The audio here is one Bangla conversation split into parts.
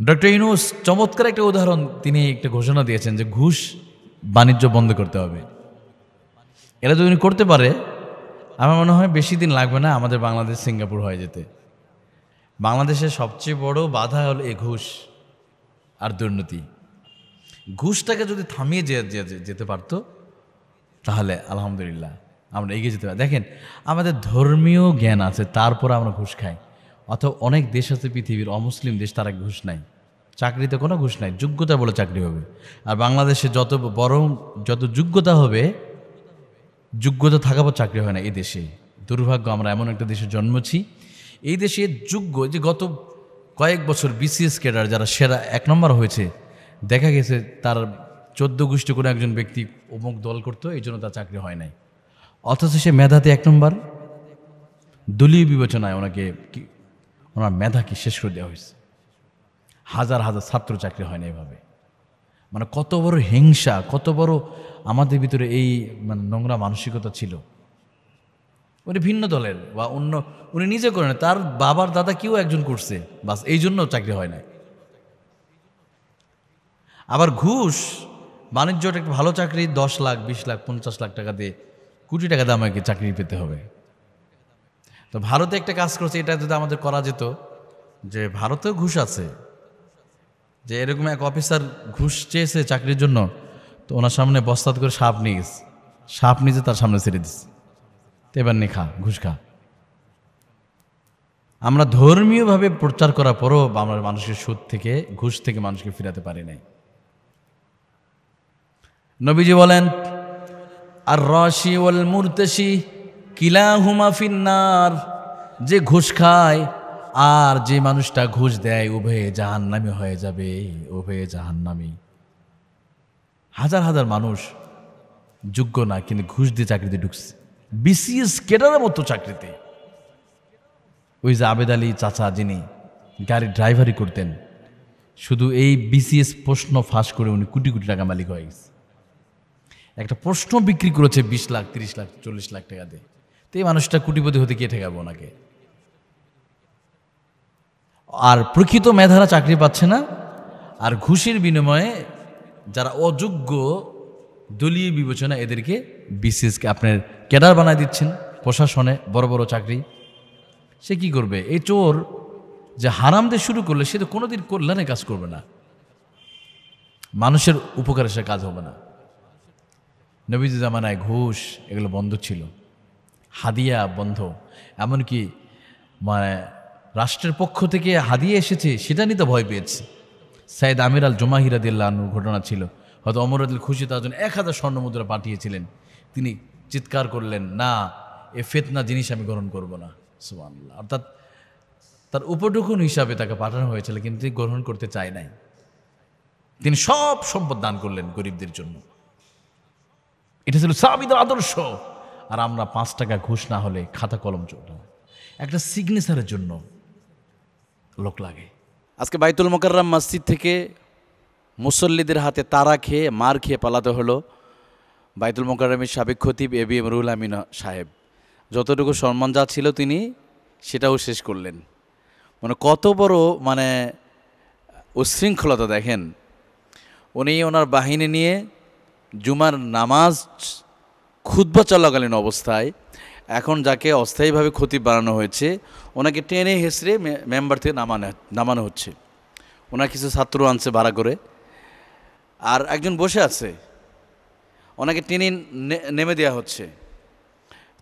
ডক্টর ইউনূস চমৎকার একটা উদাহরণ, তিনি একটা ঘোষণা দিয়েছেন যে ঘুষ বাণিজ্য বন্ধ করতে হবে। এরা যদি করতে পারে, আমার মনে হয় বেশি দিন লাগবে না আমাদের বাংলাদেশ সিঙ্গাপুর হয়ে যেতে। বাংলাদেশের সবচেয়ে বড় বাধা হলো এই ঘুষ আর দুর্নীতি। ঘুষটাকে যদি থামিয়ে যেতে পারতো, তাহলে আলহামদুলিল্লাহ আমরা এগিয়ে যেতে পারি। দেখেন, আমাদের ধর্মীয় জ্ঞান আছে, তারপর আমরা ঘুষ খাই। অথবা অনেক দেশ আছে পৃথিবীর, অমুসলিম দেশ, তারা ঘুষ নাই, চাকরিতে কোনো ঘুষ নাই, যোগ্যতা বলে চাকরি হবে। আর বাংলাদেশে যত যোগ্যতা হবে, যোগ্যতা থাকা পর চাকরি হয় না। এই দেশে দুর্ভাগ্য, আমরা এমন একটা দেশে জন্মেছি, এই দেশে যোগ্য, যে গত কয়েক বছর বিসিএস ক্যাডার যারা সেরা 1 নম্বর হয়েছে, দেখা গেছে তার 14 গোষ্ঠী কোনো একজন ব্যক্তি অমুক দল করতো, এই জন্য তার চাকরি হয় নাই। অথচ সে মেধাতে 1 নম্বর, দলীয় বিবেচনায় ওনার মেধাকে শেষ করে দেওয়া হয়েছে। হাজার হাজার ছাত্র চাকরি হয় না এভাবে। মানে কত বড় হিংসা, কত বড় আমাদের ভিতরে এই নোংরা মানসিকতা ছিল। উনি ভিন্ন দলের বা অন্য, উনি নিজে করেন, তার বাবার দাদা কেউ একজন করছে, বাস এই জন্য চাকরি হয় না। আবার ঘুষ বাণিজ্যটা একটা ভালো চাকরি 10 লাখ 20 লাখ 50 লাখ টাকা দিয়ে, কোটি টাকা দিয়ে আমাকে চাকরি পেতে হবে। তো ভারতে একটা কাজ করছে, এটা যদি আমাদের করা যেত, যে ভারতেও ঘুষ আছে, যে এরকম এক অফিসার ঘুষ চেয়েছে চাকরির জন্য, তো ওনার সামনে বস্তাত করে সাপ নিয়ে গেছে, সাপ নিজে তার সামনে ছেড়ে দিচ্ছে, তো এবার নে খা, ঘুষ খা। আমরা ধর্মীয়ভাবে প্রচার করার পরও আমরা মানুষের সুদ থেকে, ঘুষ থেকে মানুষকে ফিরাতে পারি নাই। নবীজি বলেন, আর রাশি ওয়াল মুরতাশি কিলাহুমা ফিন্নার, যে ঘুষ খায় আর যে মানুষটা ঘুষ দেয়, উভয়ে জাহান্নামী হয়ে যাবে, উভয়ে জাহান্নামী। হাজার হাজার মানুষ যোগ্য না, কিন্তু ঘুষ দিয়ে চাকরিতে ঢুকছে, বিসিএস ক্যাডারের মতো চাকরিতে। ওই যে আবেদ আলী চাচা, যিনি গাড়ির ড্রাইভারি করতেন, শুধু এই বিসিএস প্রশ্ন ফাঁস করে উনি কোটি কোটি টাকা মালিক হয়ে গেছে। একটা প্রশ্ন বিক্রি করেছে 20 লাখ 30 লাখ 40 লাখ টাকা দিয়ে। তো এই মানুষটা কোটিপতি হতে কে ঠেকাবো ওনাকে? আর প্রকৃত মেধারা চাকরি পাচ্ছে না, আর ঘুষের বিনিময়ে যারা অযোগ্য, দলীয় বিবেচনা, এদেরকে বিসিএসকে আপনার ক্যাডার বানায় দিচ্ছেন, প্রশাসনে বড় বড় চাকরি। সে কি করবে? এই চোর যে হারাম দিয়ে শুরু করলে, সে তো কোনোদিন কল্যাণে কাজ করবে না, মানুষের উপকারে সে কাজ হবে না। নবীজি জামানায় ঘুষ এগুলো বন্ধ ছিল, হাদিয়া বন্ধ। এমনকি রাষ্ট্রের পক্ষ থেকে হাদিয়া এসেছে, সেটা নিতে ভয় পেয়েছে। সাইদ আমির আল জুমাহি রাদিয়াল্লাহু আনহুর ঘটনা ছিল, হয়তো ওমর রাদিয়াল্লাহু খুশি তার জন্য 1000 স্বর্ণমুদ্রা পাঠিয়েছিলেন। তিনি চিৎকার করলেন, না, এ ফিতনা জিনিস আমি গ্রহণ করব না। সুবহানাল্লাহ। অর্থাৎ তার উপঢৌকন হিসাবে তাকে পাঠানো হয়েছিল, কিন্তু তিনি গ্রহণ করতে চায় নাই। তিনি সব সম্পদ দান করলেন গরিবদের জন্য। এটা ছিল সাহাবীদের আদর্শ। আর আমরা 5 টাকা ঘুষ না হলে খাতা কলম চলবে না, একটা সিগনেচারের জন্য লোক লাগে। আজকে বাইতুল মোকাররম মসজিদ থেকে মুসল্লিদের হাতে তারা খেয়ে, মার খেয়ে পালাতে হলো বাইতুল মোকাররমের সাবেক খতিব এবিএম রুহুল আমিন সাহেব। যতটুকু সম্মান যা ছিল তিনি সেটাও শেষ করলেন। কত বড় উচ্ছৃঙ্খলতা দেখেন। উনি ওনার বাহিনী নিয়ে জুমার নামাজ খুতবা চলাকালীন অবস্থায়, এখন যাকে অস্থায়ীভাবে খতিব বানানো হয়েছে, ওনাকে টেনে হেসড়ে মেম্বার থেকে নামানো হচ্ছে। ওনার কিছু ছাত্র আনছে ভাড়া করে, আর একজন বসে আছে, ওনাকে টেনে নেমে দেওয়া হচ্ছে।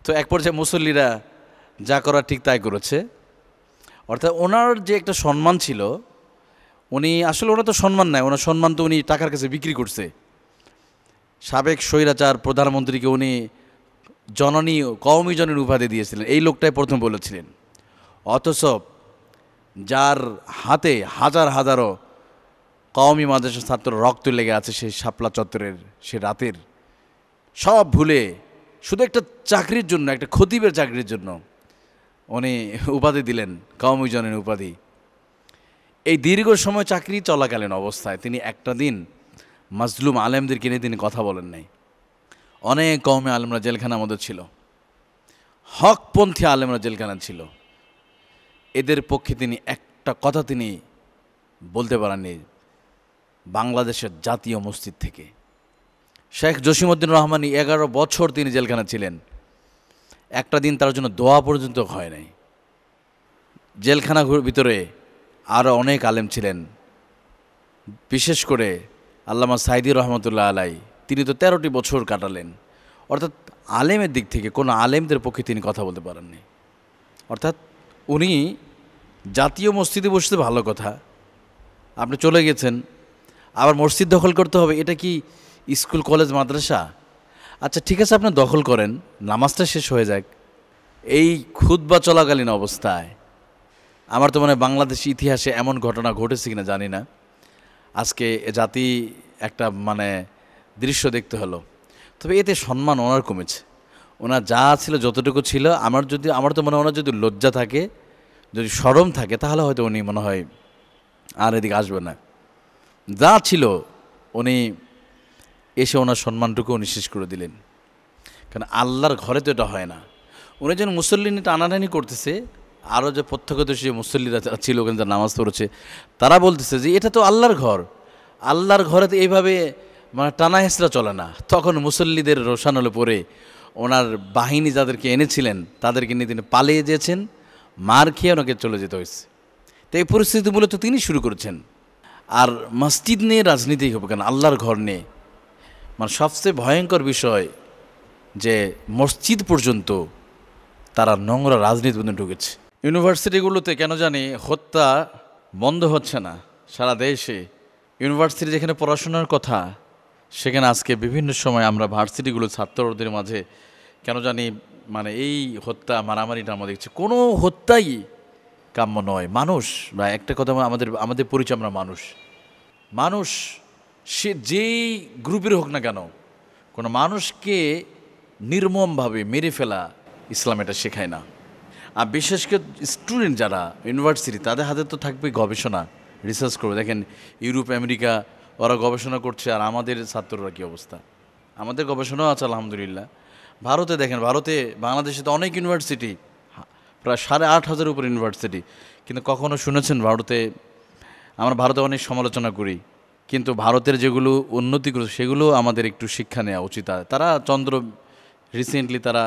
তো এক পর্যায়ে মুসল্লিরা যা করার ঠিক তাই করেছে। অর্থাৎ ওনার যে একটা সম্মান ছিল, উনি আসলে, ওনার তো সম্মান নাই, ওনার সম্মান তো উনি টাকার কাছে বিক্রি করছে। সাবেক স্বৈরাচার প্রধানমন্ত্রীকে উনি জননী, কওমি জননী উপাধি দিয়েছিলেন, এই লোকটাই প্রথম বলেছিলেন। অথচ যার হাতে হাজার হাজারো কওমি মাদ্রাসার ছাত্র রক্ত লেগে আছে, সেই শাপলা চত্বরের সে রাতের, সব ভুলে শুধু একটা চাকরির জন্য, একটা খতিবের চাকরির জন্য উনি উপাধি দিলেন, কওমি জননী উপাধি। এই দীর্ঘ সময় চাকরি চলাকালীন অবস্থায় তিনি একটা দিন মাজলুম আলেমদেরকে নিয়ে তিনি কথা বলেন নাই। অনেক কওমি আলেমরা জেলখানার মধ্যে ছিল, হকপন্থী আলেমরা জেলখানা ছিল। এদের পক্ষে তিনি একটা কথা তিনি বলতে পারেননি বাংলাদেশের জাতীয় মসজিদ থেকে। শেখ জসিমউদ্দিন রহমানী 11 বছর তিনি জেলখানা ছিলেন, একটা দিন তার জন্য দোয়া পর্যন্ত হয় নাই। জেলখানার ভিতরে আরও অনেক আলেম ছিলেন, বিশেষ করে আল্লামা সাইদি রহমতুল্লাহ আলাই, তিনি তো 13টি বছর কাটালেন। অর্থাৎ আলেমের দিক থেকে কোনো আলেমদের পক্ষে তিনি কথা বলতে পারেননি। অর্থাৎ উনি জাতীয় মসজিদে বসতে ভালো কথা, আপনি চলে গেছেন, আবার মসজিদ দখল করতে হবে, এটা কি স্কুল কলেজ মাদ্রাসা? আচ্ছা ঠিক আছে, আপনি দখল করেন, নামাজটা শেষ হয়ে যাক। এই খুতবা চলাকালীন অবস্থায় আমার তো মনে হয় বাংলাদেশ ইতিহাসে এমন ঘটনা ঘটেছে কিনা জানি না, আজকে জাতি একটা মানে দৃশ্য দেখতে হলো। তবে এতে সম্মান ওনার কমেছে, ওনার যা ছিল যতটুকু ছিল, আমার তো মনে হয় ওনার যদি লজ্জা থাকে, যদি শরম থাকে, তাহলে হয়তো উনি মনে হয় আর এদিকে আসবে না। যা ছিল উনি এসে ওনার সম্মানটুকু উনি শেষ করে দিলেন। কারণ আল্লাহর ঘরে তো এটা হয় না। উনি যেন মুসল্লি নিয়ে টানাটানি করতেছে, আরও যে প্রত্যক্ষদর্শী যে মুসল্লিরা ছিল ওখানে যারা নামাজ পড়েছে, তারা বলতেছে যে এটা তো আল্লাহর ঘর, আল্লাহর ঘরে তো এইভাবে মানে টানা হেঁচড়া চলে না। তখন মুসল্লিদের রোশানলে পরে ওনার বাহিনী যাদেরকে এনেছিলেন তাদেরকে নিয়ে তিনি পালিয়ে যেয়েছেন, মার খেয়ে ওনাকে চলে যেতে হয়েছে। তো এই পরিস্থিতি মূলত তিনি শুরু করেছেন। আর মসজিদ নিয়ে রাজনীতি হবে কেন, আল্লাহর ঘর নিয়ে? মানে সবচেয়ে ভয়ঙ্কর বিষয় যে মসজিদ পর্যন্ত তারা নোংরা রাজনীতি পর্যন্ত ঢুকেছে। ইউনিভার্সিটিগুলোতে কেন জানি হত্যা বন্ধ হচ্ছে না সারা দেশে। ইউনিভার্সিটি যেখানে পড়াশোনার কথা, সেখানে আজকে বিভিন্ন সময় আমরা ভার্সিটিগুলো ছাত্রদের মাঝে কেন জানি মানে এই হত্যা মারামারিটা আমরা দেখছি। কোনো হত্যাই কাম্য নয়। মানুষ বা একটা কথা, আমাদের পরিচয় আমরা মানুষ, সে যেই গ্রুপের হোক না কেন, কোনো মানুষকে নির্মমভাবে মেরে ফেলা ইসলাম এটা শেখায় না। আর বিশেষ করে স্টুডেন্ট যারা ইউনিভার্সিটি, তাদের হাতে তো থাকবে গবেষণা, রিসার্চ করবে। দেখেন ইউরোপ আমেরিকা ওরা গবেষণা করছে, আর আমাদের ছাত্ররা কী অবস্থা। আমাদের গবেষণাও আছে আলহামদুলিল্লাহ। ভারতে দেখেন, ভারতে বাংলাদেশে তো অনেক ইউনিভার্সিটি, প্রায় 8,500 উপর ইউনিভার্সিটি, কিন্তু কখনো শুনেছেন ভারতে? আমরা ভারতে অনেক সমালোচনা করি, কিন্তু ভারতের যেগুলো উন্নতি করেছে সেগুলো আমাদের একটু শিক্ষা নেওয়া উচিত। তারা রিসেন্টলি তারা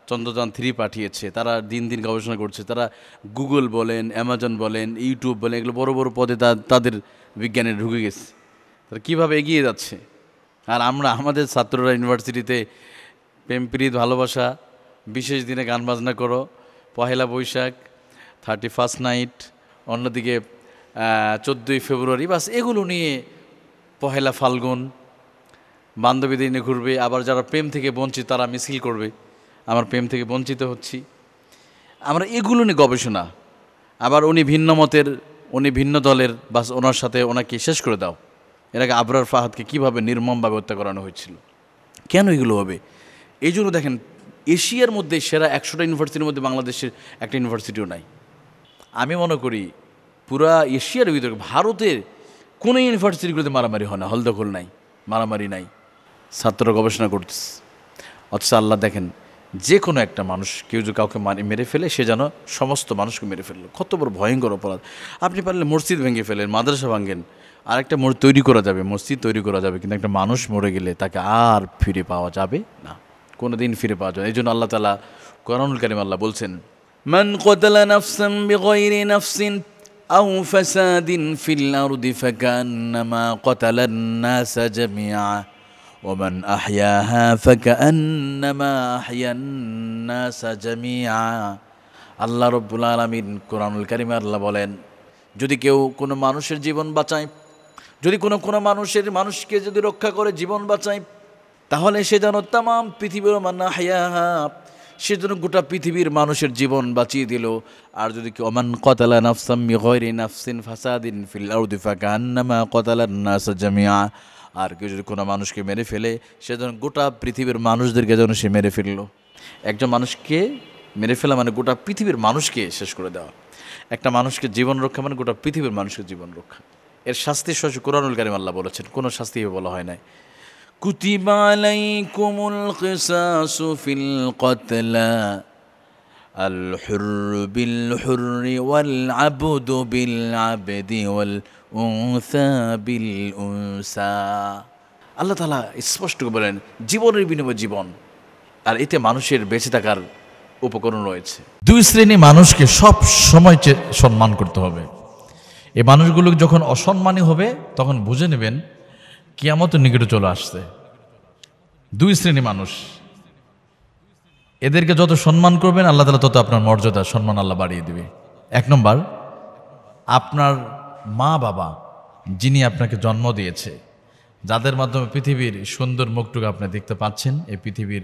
চন্দ্রযান 3 পাঠিয়েছে, তারা দিন দিন গবেষণা করছে, তারা গুগল বলেন, অ্যামাজন বলেন, ইউটিউব বলেন, এগুলো বড় বড় পদে তাদের বিজ্ঞানে ঢুকে গেছে। তারা কীভাবে এগিয়ে যাচ্ছে। আর আমাদের ছাত্ররা ইউনিভার্সিটিতে প্রেমপ্রীত, ভালোবাসা, বিশেষ দিনে গান বাজনা করো, পহেলা বৈশাখ, 31st নাইট, অন্যদিকে 14ই ফেব্রুয়ারি, বাস এগুলো নিয়ে, পহেলা ফাল্গুন, বান্ধবীদের নিয়ে ঘুরবে। আবার যারা প্রেম থেকে বঞ্চিত তারা মিছিল করবে, আমার প্রেম থেকে বঞ্চিত হচ্ছি। আমরা এগুলো নিয়ে গবেষণা। আবার উনি ভিন্ন মতের, উনি ভিন্ন দলের, বাস ওনার সাথে ওনাকে শেষ করে দাও। এর আগে আবরার ফাহাদকে কীভাবে নির্মমভাবে হত্যা করানো হয়েছিল। কেন এগুলো হবে? এই জন্য দেখেন এশিয়ার মধ্যে সেরা 100টা ইউনিভার্সিটির মধ্যে বাংলাদেশের একটা ইউনিভার্সিটিও নাই। আমি মনে করি পুরা এশিয়ার ভিতরে ভারতের কোনো ইউনিভার্সিটিগুলোতে মারামারি হয় না, হলদখল নাই, মারামারি নাই, ছাত্ররা গবেষণা করতেছে। অথচ আল্লাহ দেখেন, যে কোনো একটা মানুষ কেউ যদি কাউকে মেরে ফেলে, সে যেন সমস্ত মানুষকে মেরে ফেললো। কত বড় ভয়ঙ্কর অপরাধ। আপনি পারলে মসজিদ ভেঙে ফেলেন, মাদ্রাসা ভাঙেন, আর একটা তৈরি করা যাবে, মসজিদ তৈরি করা যাবে, কিন্তু একটা মানুষ মরে গেলে তাকে আর ফিরে পাওয়া যাবে না, কোনো দিন ফিরে পাওয়া যাবে। এই জন্য আল্লাহ তাআলা কোরআনুল কারীম আল্লাহ বলছেন, মান ক্বাতালা নাফসান বিগাইরি নাফসিন আও ফাসাদিন ফিল আরদি ফাকান্নামা ক্বাতালান নাসা জামিআ ওয়া মান আহইয়াহা ফাকান্নামা আহইয়ান নাসা জামিআ। আল্লাহ রাব্বুল আলামিন কোরআনুল কারীমে আল্লাহ বলেন, যদি কেউ কোনো মানুষের জীবন বাঁচায়, যদি কোনো মানুষকে যদি রক্ষা করে, জীবন বাঁচায়, তাহলে সে যেন তামাম পৃথিবীর সে যেন গোটা পৃথিবীর মানুষের জীবন বাঁচিয়ে দিল। আর যদি কেউ মান ক্বাতালা নাফসাম বিগাইরি নাফসিন ফাসাদিন ফিল আরদি ফাকান্নামা ক্বাতালান নাস জামিআ, আর কেউ যদি কোনো মানুষকে মেরে ফেলে, সে যেন গোটা পৃথিবীর মানুষদেরকে যেন সে মেরে ফেললো। একজন মানুষকে মেরে ফেলা মানে গোটা পৃথিবীর মানুষকে শেষ করে দেওয়া। একটা মানুষকে জীবন রক্ষা মানে গোটা পৃথিবীর মানুষের জীবন রক্ষা। এর শাস্তি সরাসরি কোরআনুল কারীম আল্লাহ বলেছেন, কোনো শাস্তি বলা হয় নাই। কুতিবা আলাইকুমুল কিসাসু ফিল কতলা আল হুররু বিল হুররি ওয়াল আবদু বিল আবদি ওয়াল উনসা বিল উনসা। আল্লাহ তাআলা স্পষ্ট করে বলেন জীবনের বিনিময়ে জীবন, আর এতে মানুষের বেঁচে থাকার উপকরণ রয়েছে। দুই শ্রেণী মানুষকে সব সময় সম্মান করতে হবে। এই মানুষগুলো যখন অসম্মানী হবে তখন বুঝে নেবেন কিয়ামতের নিকটে চলে আসছে। দুই শ্রেণী মানুষ, এদেরকে যত সম্মান করবেন আল্লাহ তাআলা তত আপনার মর্যাদা সম্মান আল্লাহ বাড়িয়ে দিবে। এক নম্বর, আপনার মা বাবা যিনি আপনাকে জন্ম দিয়েছে, যাদের মাধ্যমে পৃথিবীর সুন্দর মুখটুকু আপনি দেখতে পাচ্ছেন, এই পৃথিবীর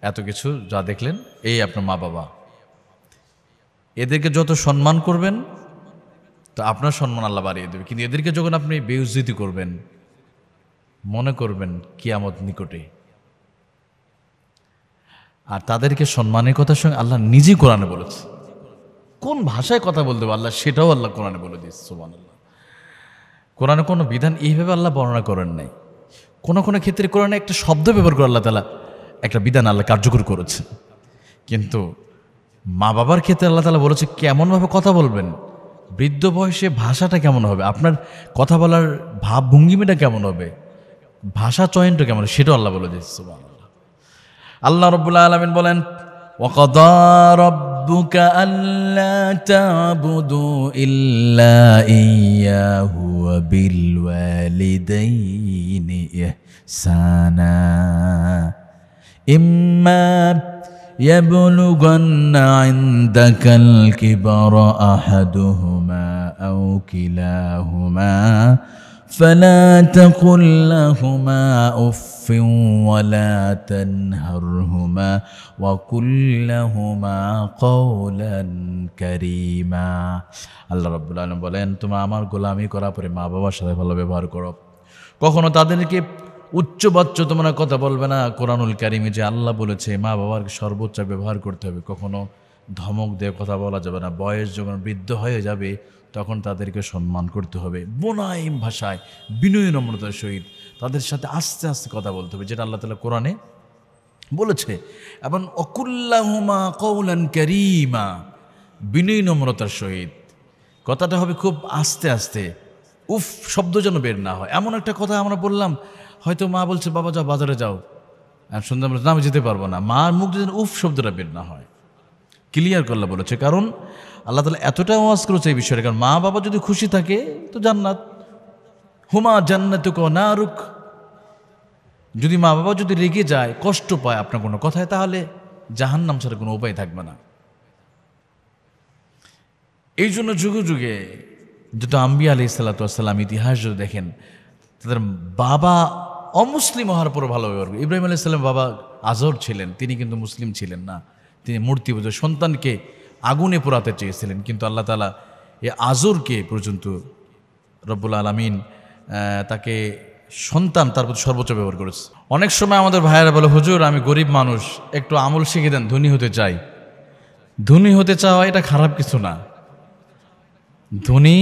এত কিছু যা দেখলেন, এই আপনার মা বাবা। এদেরকে যত সম্মান করবেন তো আপনার সম্মান আল্লাহ বাড়িয়ে দেবে। কিন্তু এদেরকে যখন আপনি বেইজ্জতি করবেন, মনে করবেন কিয়ামত নিকটে। আর তাদেরকে সম্মানের কথার সঙ্গে আল্লাহ নিজেই কোরআনে বলেছে। কোন ভাষায় কথা বলতে হবে আল্লাহ সেটাও আল্লাহ কোরআনে বলে দিয়েছে। সুবহানাল্লাহ। কোরআনে কোনো বিধান এইভাবে আল্লাহ বর্ণনা করেন নাই। কোনো কোনো ক্ষেত্রে কোরআনে একটা শব্দ ব্যবহার করে আল্লাহ তাআলা একটা বিধান আল্লাহ কার্যকর করেছেন। কিন্তু মা বাবার ক্ষেত্রে আল্লাহ তাআলা বলেছে কেমনভাবে কথা বলবেন, বৃদ্ধ বয়সে ভাষাটা কেমন হবে, আপনার কথা বলার ভাব ভঙ্গিমিটা কেমন হবে, ভাষা চয়নটা কেমন হবে, সেটাও আল্লাহ বলে দিয়েছে। সুবহানাল্লাহ। আল্লাহ রাব্বুল আলামিন বলেন ওয়াকাদা রাব্বুকা আল্লা তা'বুদু ইল্লা ইয়্যাহু ওয়া বিল ওয়ালিদাইনি ইহসানা ইম্মা ইয়াবলুগান্না ইনদাকাল কিবারা আহাদুহুমা আও কিলাহুমা فلا تقل لهما أف ولا تنهرهما وقل لهما قولا كريما। আল্লাহ রাব্বুল আলামিন বলেন তোমরা আমার গোলামি করার পরে মা বাবার সাথে ভালো ব্যবহার করো। কখনো তাদেরকে উচ্চবাচ্য তোমরা কথা বলবে না। কোরআনুল কারীমে যে আল্লাহ বলেছে মা বাবার সর্বোচ্চ ব্যবহার করতে হবে, কখনো ধমক দিয়ে কথা বলা যাবে না। বয়স যখন বৃদ্ধ হয়ে যাবে তখন তাদেরকে সম্মান করতে হবে, মোলায়েম ভাষায় বিনয় নম্রতার সহিত তাদের সাথে আস্তে আস্তে কথা বলতে হবে, যেটা আল্লাহ তাআলা কোরআনে বলেছে। এবং অকুল্লাহুমা কওলান কারীমা, বিনয় নম্রতার সহিত কথাটা হবে খুব আস্তে আস্তে, উফ শব্দ যেন বের না হয়। এমন একটা কথা আমরা বললাম, হয়তো মা বলছে বাবা যাও বাজারে যাও, আর শুনতে বলছে না আমি যেতে পারবো না, মার মুখ যেন উফ শব্দটা বের না হয়। ক্লিয়ার করলে বলেছে, কারণ আল্লাহ তাআলা এতটা ওয়াজ করেছে এই বিষয়ে। কারণ মা বাবা যদি খুশি থাকে তো জান্নাত, হুমা জান্নাতুক ওয়া নারুক। যদি মা বাবা যদি রেগে যায়, কষ্ট পায় আপনার কোনো কথায়, তাহলে জাহান্নাম ছাড়া কোনো উপায় থাকবে না। এই জন্য যুগে যুগে যত আম্বিয়া আলাইহিস সালাতু ওয়াস সালাম ইতিহাস যদি দেখেন, তাদের বাবা অমুসলিম হওয়ার পর ভালো ব্যবহার করে। ইব্রাহিম আলাইহিস সালাম বাবা আজর ছিলেন, তিনি কিন্তু মুসলিম ছিলেন না। তিনি মূর্তি পূজা, সন্তানকে আগুনে পোড়াতে চেয়েছিলেন, কিন্তু আল্লাহ তাআলা এই আজরকে পর্যন্ত রব্বুল আলামিন তাকে সন্তান তার প্রতি সর্বোচ্চ ব্যবহার করেছে। অনেক সময় আমাদের ভাইয়েরা বলে হুজুর আমি গরিব মানুষ, একটু আমল শিখে দেন, ধনী হতে চাই। ধনী হতে চাওয়া এটা খারাপ কিছু না, ধনী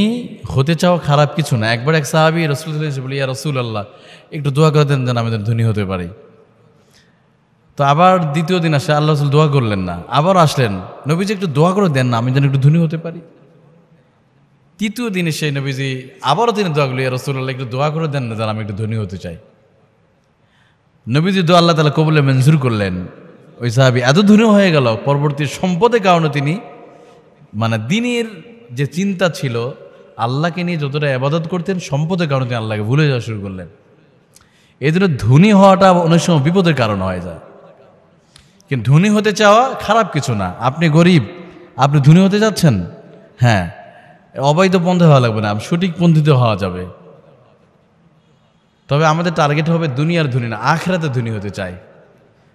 হতে চাওয়া খারাপ কিছু না। একবার এক সাহাবী রাসূলুল্লাহ বলি ইয়া রাসূলুল্লাহ একটু দোয়া করে দেন যেন আমি ধনী হতে পারি। তো আবার দ্বিতীয় দিন আসে, আল্লাহ রাসূল দোয়া করলেন না, আবার আসলেন, নবীজি একটু দোয়া করে দেন না আমি যেন একটু ধনী হতে পারি। তৃতীয় দিনে সেই নবীজি আবারও তিনি দোয়া করলেন ইয়া রাসূলুল্লাহ একটু দোয়া করে দেন না যেন আমি একটু ধনী হতে চাই। নবীজি দোয়া আল্লাহ তাআলা কবুলে মঞ্জুর করলেন। ওই সাহাবী এত ধনী হয়ে গেল, পরবর্তী সম্পদের কারণে তিনি মানে দিনের যে চিন্তা ছিল আল্লাহকে নিয়ে যতটা ইবাদত করতেন, সম্পদের কারণে তিনি আল্লাহকে ভুলে যাওয়া শুরু করলেন। এই জন্য ধনী হওয়াটা অনেক সময় বিপদের কারণ হয়ে যায়। কিন্তু ধনী হতে চাওয়া খারাপ কিছু না। আপনি গরিব, আপনি ধনী হতে যাচ্ছেন, হ্যাঁ অবৈধ পন্থে হওয়া লাগবে না, সঠিক পন্থীতে হওয়া যাবে। তবে আমাদের টার্গেট হবে দুনিয়ার ধনী না, আখিরাতে ধনী হতে চাই।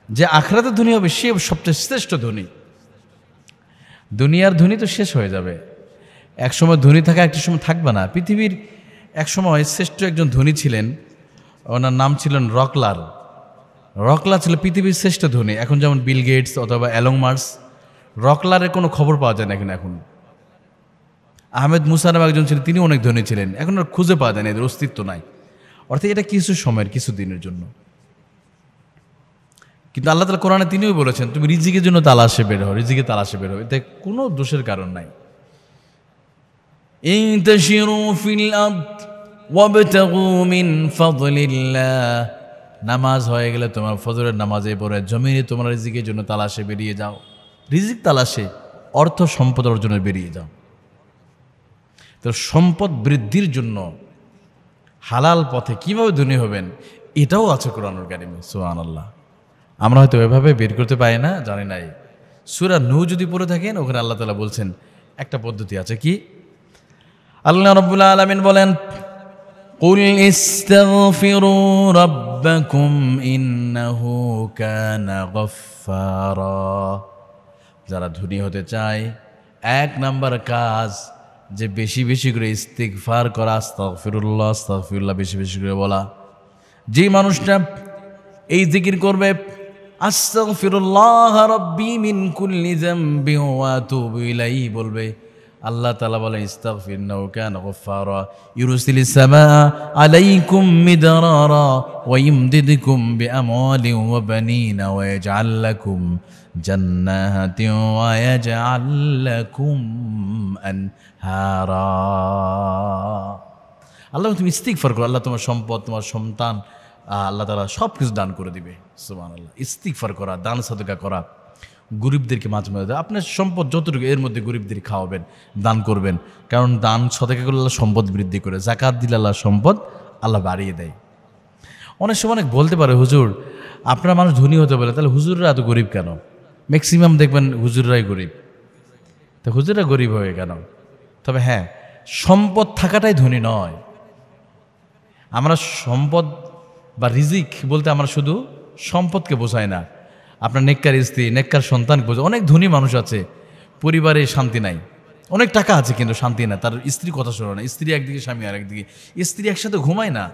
যে আখিরাতে ধনী হবে সে সবচেয়ে শ্রেষ্ঠ ধনী। দুনিয়ার ধনী তো শেষ হয়ে যাবে, একসময় ধনী থাকা একটা সময় থাকবে না। পৃথিবীর একসময় শ্রেষ্ঠ একজন ধনী ছিলেন, ওনার নাম ছিলেন রকলার। রকলার ছিল পৃথিবীর শ্রেষ্ঠ ধনী। এখন যেমন বিল গেটস অথবা অ্যালং মার্স, রকলারের কোনো খবর পাওয়া যায় না এখন। আহমেদ মুসা নামে একজন ছিলেন, তিনি অনেক ধনী ছিলেন, এখন আর খুঁজে পাওয়া যায় না, এদের অস্তিত্ব নাই। অর্থাৎ এটা কিছু সময়ের, কিছু দিনের জন্য। কিন্তু আল্লাহ তাআলা কোরআনে তিনিও বলেছেন তুমি রিজিকের জন্য তালাশে বের হও, রিজিকের তালাশে বের হও, এতে কোনো দোষের কারণ নাই। ইনতাশিরু ফিল আরদ ওয়াবতাগু মিন ফাদলিল্লাহ, নামাজ হয়ে গেলে তোমার ফজরের নামাজে পড়ে জমিনে তোমার রিজিকের জন্য তালাশে বেরিয়ে যাও, রিজিক তালাশে, অর্থ সম্পদ অর্জনে বেরিয়ে যাও। তো সম্পদ বৃদ্ধির জন্য হালাল পথে কিভাবে ধনী হবেন এটাও আছে কোরআনুল কারীমে, সুবহানাল্লাহ। আমরা হয়তো এভাবে বের করতে পারি না, জানি নাই। সূরা নূহ যদি পড়ে থাকেন ওখানে আল্লাহ তাআলা বলছেন একটা পদ্ধতি আছে। কি? আল্লাহ রাব্বুল আলামিন বলেন কুল ইস্তাগফিরু রাব্বাকুম ইন্নাহু কানা গফফারা। যারা ধনী হতে চায় এক নাম্বার কাজ যে বেশি বেশি করে ইস্তিগফার করা, আস্তাগফিরুল্লাহ আস্তাগফিরুল্লাহ বেশি বেশি করে বলা। যে মানুষটা এই জিকির করবে আস্তাগফিরুল্লাহ রাব্বি মিন কুল্লি যামবি ওয়া আতুবু ইলাইহি বলবে, আল্লাহ তাআলা বলেন ইস্তাগফির ইন্নাহু কানা গফফারা ইউরসিলিস সামাআ আলাইকুম মিদরারা ওয়া ইমদিদকুম বিআমওয়ালিন ওয়া বানিনা ওয়া ইয়াজআল লাকুম জান্নাতিন ওয়া ইয়াজআল লাকুম আনহারা। আল্লাহ তুমি ইস্তিগফার করো, আল্লাহ তোমার সম্পদ, তোমার সন্তান, আল্লাহ তাআলা সব কিছু দান করে দিবে। সুবহানাল্লাহ। ইস্তিগফার করা, দান সাদকা করা, গরিবদেরকে মাঝে মাঝে আপনার সম্পদ যতটুকু এর মধ্যে গরিবদের খাওয়াবেন, দান করবেন। কারণ দান সাদকা করলে আল্লাহ সম্পদ বৃদ্ধি করে, যাকাত দিলে আল্লাহ সম্পদ আল্লাহ বাড়িয়ে দেয়। অনেক সময় অনেক বলতে পারে হুজুর আপনারা মানুষ ধনী হতে পারে, তাহলে হুজুররা এত গরিব কেন? ম্যাক্সিমাম দেখবেন হুজুররাই গরিব, তা হুজুররা গরিব হয়ে কেন? তবে হ্যাঁ, সম্পদ থাকাটাই ধনী নয়। আমরা সম্পদ বা রিজিক বলতে আমরা শুধু সম্পদকে বোঝাই না, আপনার নেককার স্ত্রী, নেককার সন্তানকে বোঝায়। অনেক ধনী মানুষ আছে পরিবারে শান্তি নাই, অনেক টাকা আছে কিন্তু শান্তি না, তার স্ত্রী কথা শোনে না, স্ত্রী একদিকে স্বামী আর একদিকে, স্ত্রী একসাথে ঘুমায় না,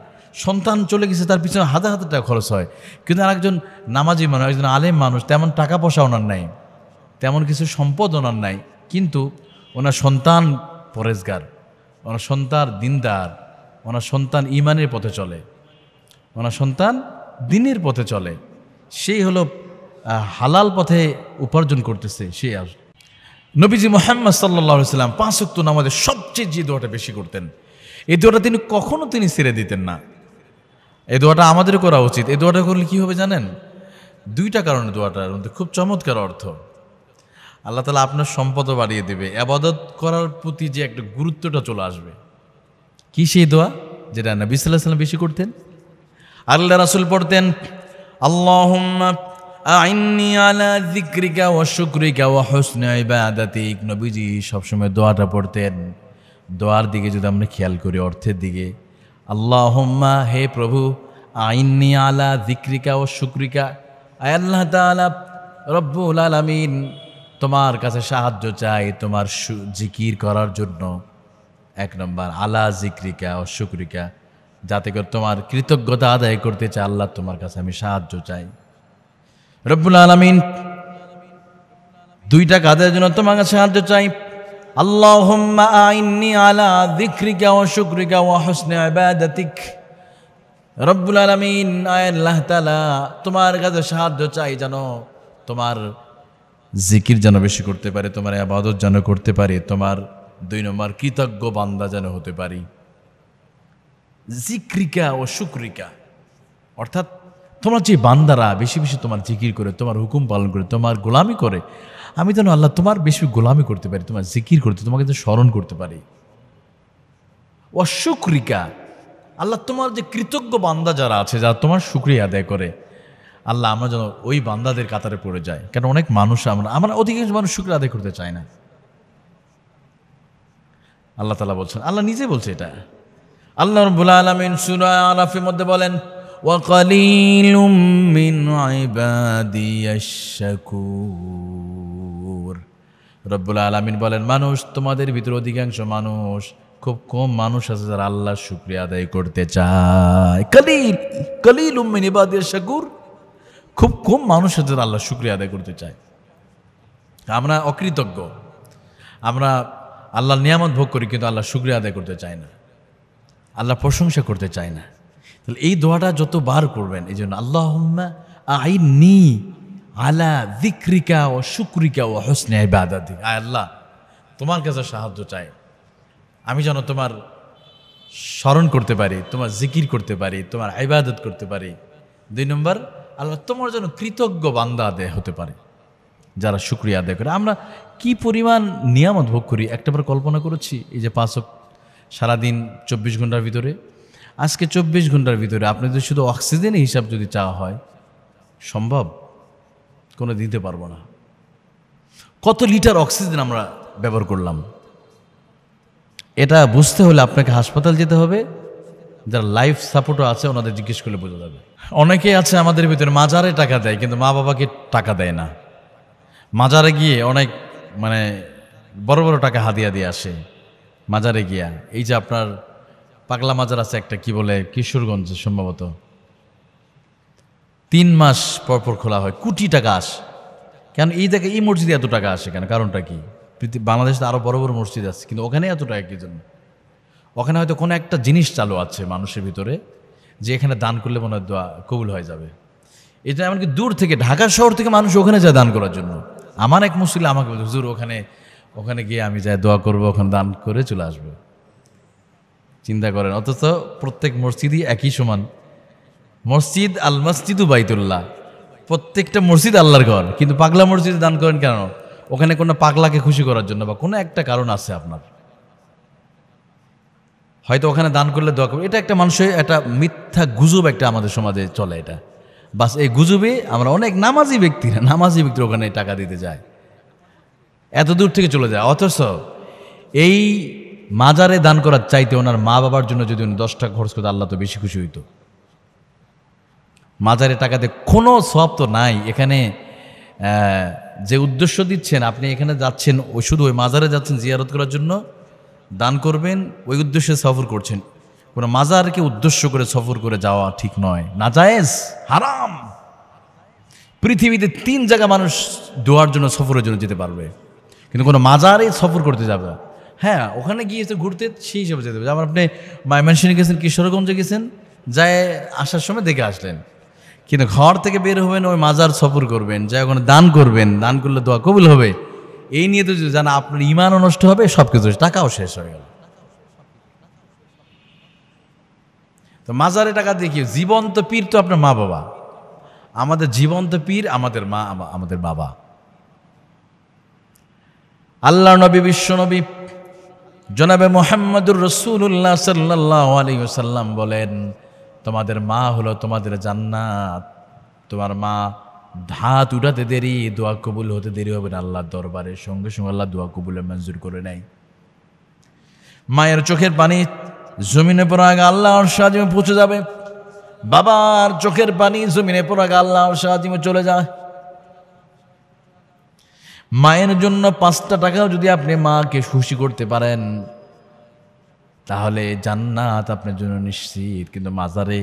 সন্তান চলে গেছে তার পিছনে হাজার হাজার টাকা খরচ হয়। কিন্তু আরেকজন নামাজি মানুষ, একজন আলেম মানুষ, তেমন টাকা পয়সা ওনার নাই, তেমন কিছু সম্পদ ওনার নাই, কিন্তু ওনার সন্তান পরেজগার, ওনার সন্তান দিনদার, ওনার সন্তান ইমানের পথে চলে, ওনার সন্তান দিনের পথে চলে, সেই হলো হালাল পথে উপার্জন করতেছে সে। নবীজি মুহাম্মদ সাল্লাল্লাহু আলাইহি সাল্লাম 5 ওয়াক্ত নামাজে সবচেয়ে যে দোয়াটা বেশি করতেন, এই দোয়াটা তিনি কখনো ছেড়ে দিতেন না। এই দোয়াটা আমাদের করা উচিত। এই দোয়াটা করলে কি হবে জানেন? 2টা কারণে দোয়াটার মধ্যে খুব চমৎকার অর্থ। আল্লাহ তাআলা আপনার সম্পদও বাড়িয়ে দেবে, ইবাদত করার প্রতি যে একটা গুরুত্বটা চলে আসবে। কি সেই দোয়া যেটা নবী সাল্লাল্লাহু আলাইহি সাল্লাম বেশি করতেন? আল্লাহ রাসূল পড়তেন আল্লাহুম্মা আইন্নি আলা যিকরিকা ওয়া শুকরিকা ওয়া হুসনি ইবাদাতিক। নবীজি সবসময় দোয়াটা পড়তেন। দোয়ার দিকে যদি আমরা খেয়াল করি, অর্থের দিকে, আল্লাহুম্মা হে প্রভু, আইন্নি আলা যিকরিকা ওয়া শুকরিকা, আয় আল্লাহ তাআলা রব্বুল আলামিন, তোমার কাছে সাহায্য চাই তোমার জিকির করার জন্য। 1 নম্বর আলা যিকরিকা ওয়া শুকরিকা, যাতে করে তোমার কৃতজ্ঞতা আদায় করতে চাই, আল্লাহ তোমার কাছে আমি সাহায্য চাই। রব্বুল আলামিন 2টা কাজের জন্য তোমার কাছে সাহায্য চাই। আল্লাহুম্মা আইন্নি আলা যিকরিকা ওয়া শুকরিকা ওয়া হুসনি ইবাদাতিক। রব্বুল আলামিন, আয় আল্লাহ তাআলা, তোমার কাছে সাহায্য চাই যেন তোমার জিকির যেন বেশি করতে পারে, তোমার ইবাদত যেন করতে পারে, তোমার 2 নম্বর কৃতজ্ঞ বান্দা যেন হতে পারি। যিকরিকা ও শুকরিকা অর্থাৎ তোমার যে বান্দারা বেশি বেশি তোমার জিকির করে, তোমার হুকুম পালন করে, তোমার গোলামি করে, আমি যেন আল্লাহ তোমার বেশি গোলামি করতে পারি, তোমার জিকির করতে, তোমাকে যেন স্মরণ করতে পারি। ও শুকরিকা, আল্লাহ তোমার যে কৃতজ্ঞ বান্দা যারা আছে, যারা তোমার শুকরিয়া আদায় করে, আল্লাহ আমরা যেন ওই বান্দাদের কাতারে পড়ে যাই। কারণ অনেক মানুষ, আমরা অধিকাংশ মানুষ শুকরিয়া আদায় করতে চায় না। আল্লাহ তাআলা বলছেন, আল্লাহ নিজে বলছে এটা। আল্লাহ রাব্বুল আলামিন সূরা আরাফের মধ্যে বলেন ওয়া কালিলুম মিন ইবাদিয়াশ শাকুর। রব্বুল আলামিন বলেন, মানুষ, তোমাদের ভিতরে অধিকাংশ মানুষ, খুব কম মানুষ আছে যারা আল্লাহর শুকরিয়া আদায় করতে চায়। কালিলুম মিন ইবাদিয়াশ শাকুর, খুব কম মানুষ আছে যারা আল্লাহর শুকরিয়া আদায় করতে চায়। আমরা অকৃতজ্ঞ, আমরা আল্লাহর নিয়ামত ভোগ করি কিন্তু আল্লাহর শুকরিয়া আদায় করতে চাই না, আল্লাহ প্রশংসা করতে চায় না। তাহলে এই দোয়াটা যতবার করবেন, এই জন্য আল্লাহুম্মা আইন্নি আলা যিকরিকা ওয়া শুকরিকা ওয়া হুসনি ইবাদাতিক। আয় আল্লাহ, তোমার কাছে সাহায্য চাই, আমি যেন তোমার স্মরণ করতে পারি, তোমার জিকির করতে পারি, তোমার ইবাদত করতে পারি। 2 নম্বর, আল্লাহ তোমার যেন কৃতজ্ঞ বান্দা আদায় হতে পারে, যারা শুকরিয়া আদায় করে। আমরা কি পরিমাণ নিয়ামত ভোগ করি একটাবার কল্পনা করেছি? এই যে 5 ওয়াক্ত সারাদিন 24 ঘন্টার ভিতরে, আজকে 24 ঘন্টার ভিতরে আপনি যদি শুধু অক্সিজেনের হিসাব যদি চাওয়া হয়, সম্ভব? কোনো দিতে পারবো না। কত লিটার অক্সিজেন আমরা ব্যবহার করলাম, এটা বুঝতে হলে আপনাকে হাসপাতাল যেতে হবে। যারা লাইফ সাপোর্টও আছে ওনাদের জিজ্ঞেস করলে বোঝা যাবে। অনেকে আছে আমাদের ভিতরে মাজারে টাকা দেয় কিন্তু মা বাবাকে টাকা দেয় না। মাজারে গিয়ে অনেক বড় বড় টাকা হাদিয়া দিয়ে আসে মাজারে গিয়া। এই যে আপনার পাগলা মাজার আছে একটা, কি বলে, কিশোরগঞ্জে সম্ভবত, 3 মাস পরপর খোলা হয়, কোটি টাকা আসে। কেন এই মসজিদে এত টাকা আসে কেন? কারণটা কি? বাংলাদেশে আরো বড় বড় মসজিদ আছে, কিন্তু ওখানে এত টাকা কি জন্য? ওখানে হয়তো কোনো একটা জিনিস চালু আছে মানুষের ভিতরে, যে এখানে দান করলে মনে হয় দোয়া কবুল হয়ে যাবে। এটা এমনকি দূর থেকে, ঢাকা শহর থেকে মানুষ ওখানে যায় দান করার জন্য। আমার এক মুসলিম আমাকে বলছে, হুজুর ওখানে গিয়ে আমি যাই দোয়া করবো, ওখানে দান করে চলে আসবো। চিন্তা করেন, অথচ প্রত্যেক মসজিদই একই সমান। মসজিদ আল মসজিদু বাইতুল্লাহ, প্রত্যেকটা মসজিদ আল্লাহর ঘর, কিন্তু পাগলা মসজিদে দান করেন কেন? ওখানে কোনো পাগলাকে খুশি করার জন্য, বা কোনো একটা কারণ আছে আপনার, হয়তো ওখানে দান করলে দোয়া করবে। এটা একটা মানুষের একটা মিথ্যা গুজব একটা আমাদের সমাজে চলে। এটা বাস, এই গুজবে আমরা অনেক নামাজি ব্যক্তিরা ওখানে টাকা দিতে যায়, এত দূর থেকে চলে যায়। অথচ এই মাজারে দান করার চাইতে ওনার মা বাবার জন্য যদি উনি 10 টাকা খরচ করতে, আল্লাহ তো বেশি খুশি হইতো। মাজারে টাকাতে কোনো সওয়াব তো নাই। এখানে যে উদ্দেশ্য দিচ্ছেন, আপনি এখানে যাচ্ছেন শুধু ওই মাজারে যাচ্ছেন জিয়ারত করার জন্য, দান করবেন, ওই উদ্দেশ্যে সফর করছেন। কোনো মাজারকে উদ্দেশ্য করে সফর করে যাওয়া ঠিক নয়, নাজায়েজ, হারাম। পৃথিবীতে 3 জায়গা মানুষ দোয়ার জন্য, সফরের জন্য যেতে পারবে, কিন্তু কোনো মাজারে সফর করতে যাবে। হ্যাঁ, ওখানে গিয়েছে ঘুরতে, সেই হিসাবে যেতে হবে। যেমন আপনি ময়মনসিংহে গেছেন, কিশোরগঞ্জে গেছেন, যায় আসার সময় দেখে আসলেন, কিন্তু ঘর থেকে বের হবেন, ওই মাজার সফর করবেন, যাই ওখানে দান করবেন, দান করলে দোয়া কবুল হবে, এই নিয়ে তো যদি জানা, আপনার ইমানও নষ্ট হবে, সব কিছু, টাকাও শেষ হয়ে গেল। তো মাজারে টাকা দিয়ে কি? জীবন্ত পীর তো আপনার মা বাবা। আমাদের জীবন্ত পীর আমাদের মা, আমাদের বাবা। আল্লাহ নবী, বিশ্ব নবী জনাবে মুহাম্মদুর রাসূলুল্লাহ সাল্লাল্লাহু আলাইহি ওয়াসাল্লাম বলেন, তোমাদের মা হলো তোমাদের জান্নাত। তোমার মা ধাত উঠাতে দেরি, দোয়া কবুল হতে দেরি হবে না আল্লাহর দরবারে, সঙ্গে সঙ্গে আল্লাহ দোয়া কবুলের মঞ্জুর করে নেয়। মায়ের চোখের পানি জমিনে পড়ার আগে আল্লাহর সাজিমে পৌঁছে যাবে, বাবার চোখের পানি জমিনে পড়ার আগে আল্লাহর সাজিমে চলে যায়। মায়ের জন্য 5টা টাকাও যদি আপনি মাকে খুশি করতে পারেন, তাহলে জান্নাত আপনার জন্য নিশ্চিত। কিন্তু মাজারে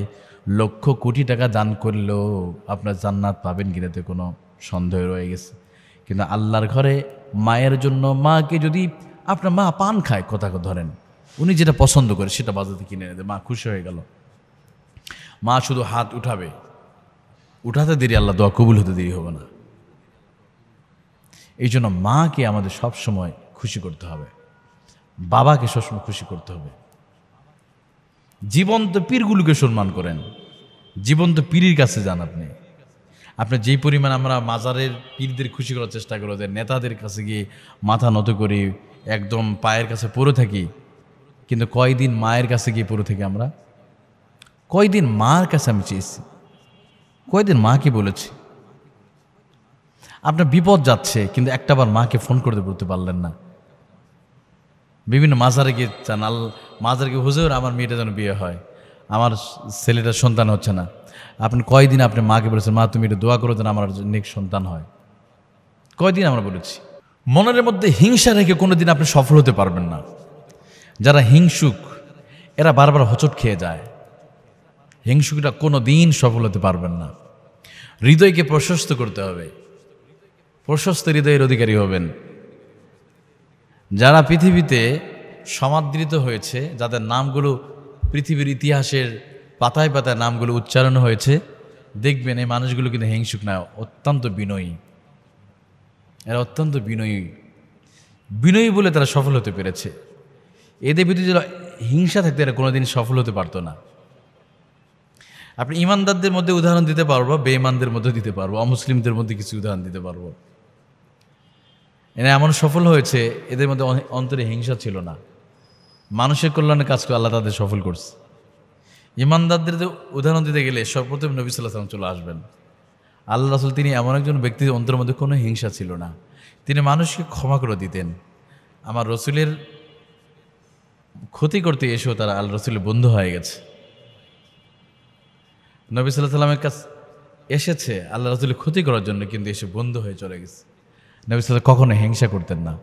লক্ষ কোটি টাকা দান করলেও আপনার জান্নাত পাবেন কিনাতে কোনো সন্দেহ রয়ে গেছে। কিন্তু আল্লাহর ঘরে মায়ের জন্য, মাকে যদি আপনার মা পান খায়, কথা ধরেন, উনি যেটা পছন্দ করে সেটা বাজারে কিনে এনে দেয়, মা খুশি হয়ে গেল। মা শুধু হাত উঠাতে দেরি, আল্লাহ দোয়া কবুল হতে দেরি হবে না। এই জন্য মাকে আমাদের সব সময় খুশি করতে হবে, বাবাকে সবসময় খুশি করতে হবে। জীবন্ত পীরগুলোকে সম্মান করেন, জীবন্ত পীরের কাছে যান। আপনি যেই পরিমাণ আমরা মাজারের পীরদের খুশি করার চেষ্টা করি, ওদের নেতাদের কাছে গিয়ে মাথা নত করি, একদম পায়ের কাছে পড়ে থাকি, কিন্তু কয়দিন মায়ের কাছে গিয়ে পড়ে থাকি আমরা? কয়দিন মার কাছে আমি চেয়েছি? কয়দিন মাকে বলেছি? আপনার বিপদ যাচ্ছে, কিন্তু একটাবার মাকে ফোন করতে বলতে পারলেন না। বিভিন্ন মাজারে গিয়ে চান, মাজারে গিয়ে, হুজুর আমার মেয়েটা যেন বিয়ে হয়, আমার ছেলেটার সন্তান হচ্ছে না। আপনি কয়দিন আপনি মাকে বলেছেন, মা তুমি এটা দোয়া করো যেন আমার নেক সন্তান হয়? কয়দিন আমরা বলেছি? মনের মধ্যে হিংসা রেখে কোনোদিন আপনি সফল হতে পারবেন না। যারা হিংসুক, এরা বারবার হোঁচট খেয়ে যায়। হিংসুকরা কোনো দিন সফল হতে পারবেন না। হৃদয়কে প্রশস্ত করতে হবে, প্রশস্ত হৃদয়ের অধিকারী হবেন। যারা পৃথিবীতে সমাদৃত হয়েছে, যাদের নামগুলো পৃথিবীর ইতিহাসের পাতায় পাতায় নামগুলো উচ্চারণ হয়েছে, দেখবেন এই মানুষগুলো কিন্তু হিংসুক না, অত্যন্ত বিনয়ী। এরা অত্যন্ত বিনয়ী, বিনয়ী বলে তারা সফল হতে পেরেছে। এদের ভিতরে যদি হিংসা থাকতে এরা কোনোদিন সফল হতে পারতো না। আপনি ইমানদারদের মধ্যে উদাহরণ দিতে পারবো, বেঈমানদের মধ্যে দিতে পারবো, অমুসলিমদের মধ্যে কিছু উদাহরণ দিতে পারবো। এরা এমন সফল হয়েছে, এদের মধ্যে অন্তরে হিংসা ছিল না। মানুষের কল্যাণে কাজ করে আল্লাহ তাদের সফল করছে। ইমানদারদের উদাহরণ দিতে গেলে সর্বপ্রথম নবী সাল্লাল্লাহু আলাইহি ওয়াসাল্লাম চলে আসবেন। আল্লাহ রাসূল তিনি এমন একজন ব্যক্তির অন্তরের মধ্যে কোনো হিংসা ছিল না। তিনি মানুষকে ক্ষমা করে দিতেন। আমার রসুলের ক্ষতি করতে এসেও তারা আল্লাহ রসুলের বন্ধু হয়ে গেছে। নবী সাল্লাল্লাহু আলাইহি ওয়াসাল্লামের কাছে এসেছে আল্লাহ রসুলের ক্ষতি করার জন্য, কিন্তু এসে বন্ধু হয়ে চলে গেছে। নবী সাল্লাল্লাহু কখনো হিংসা করতেন না,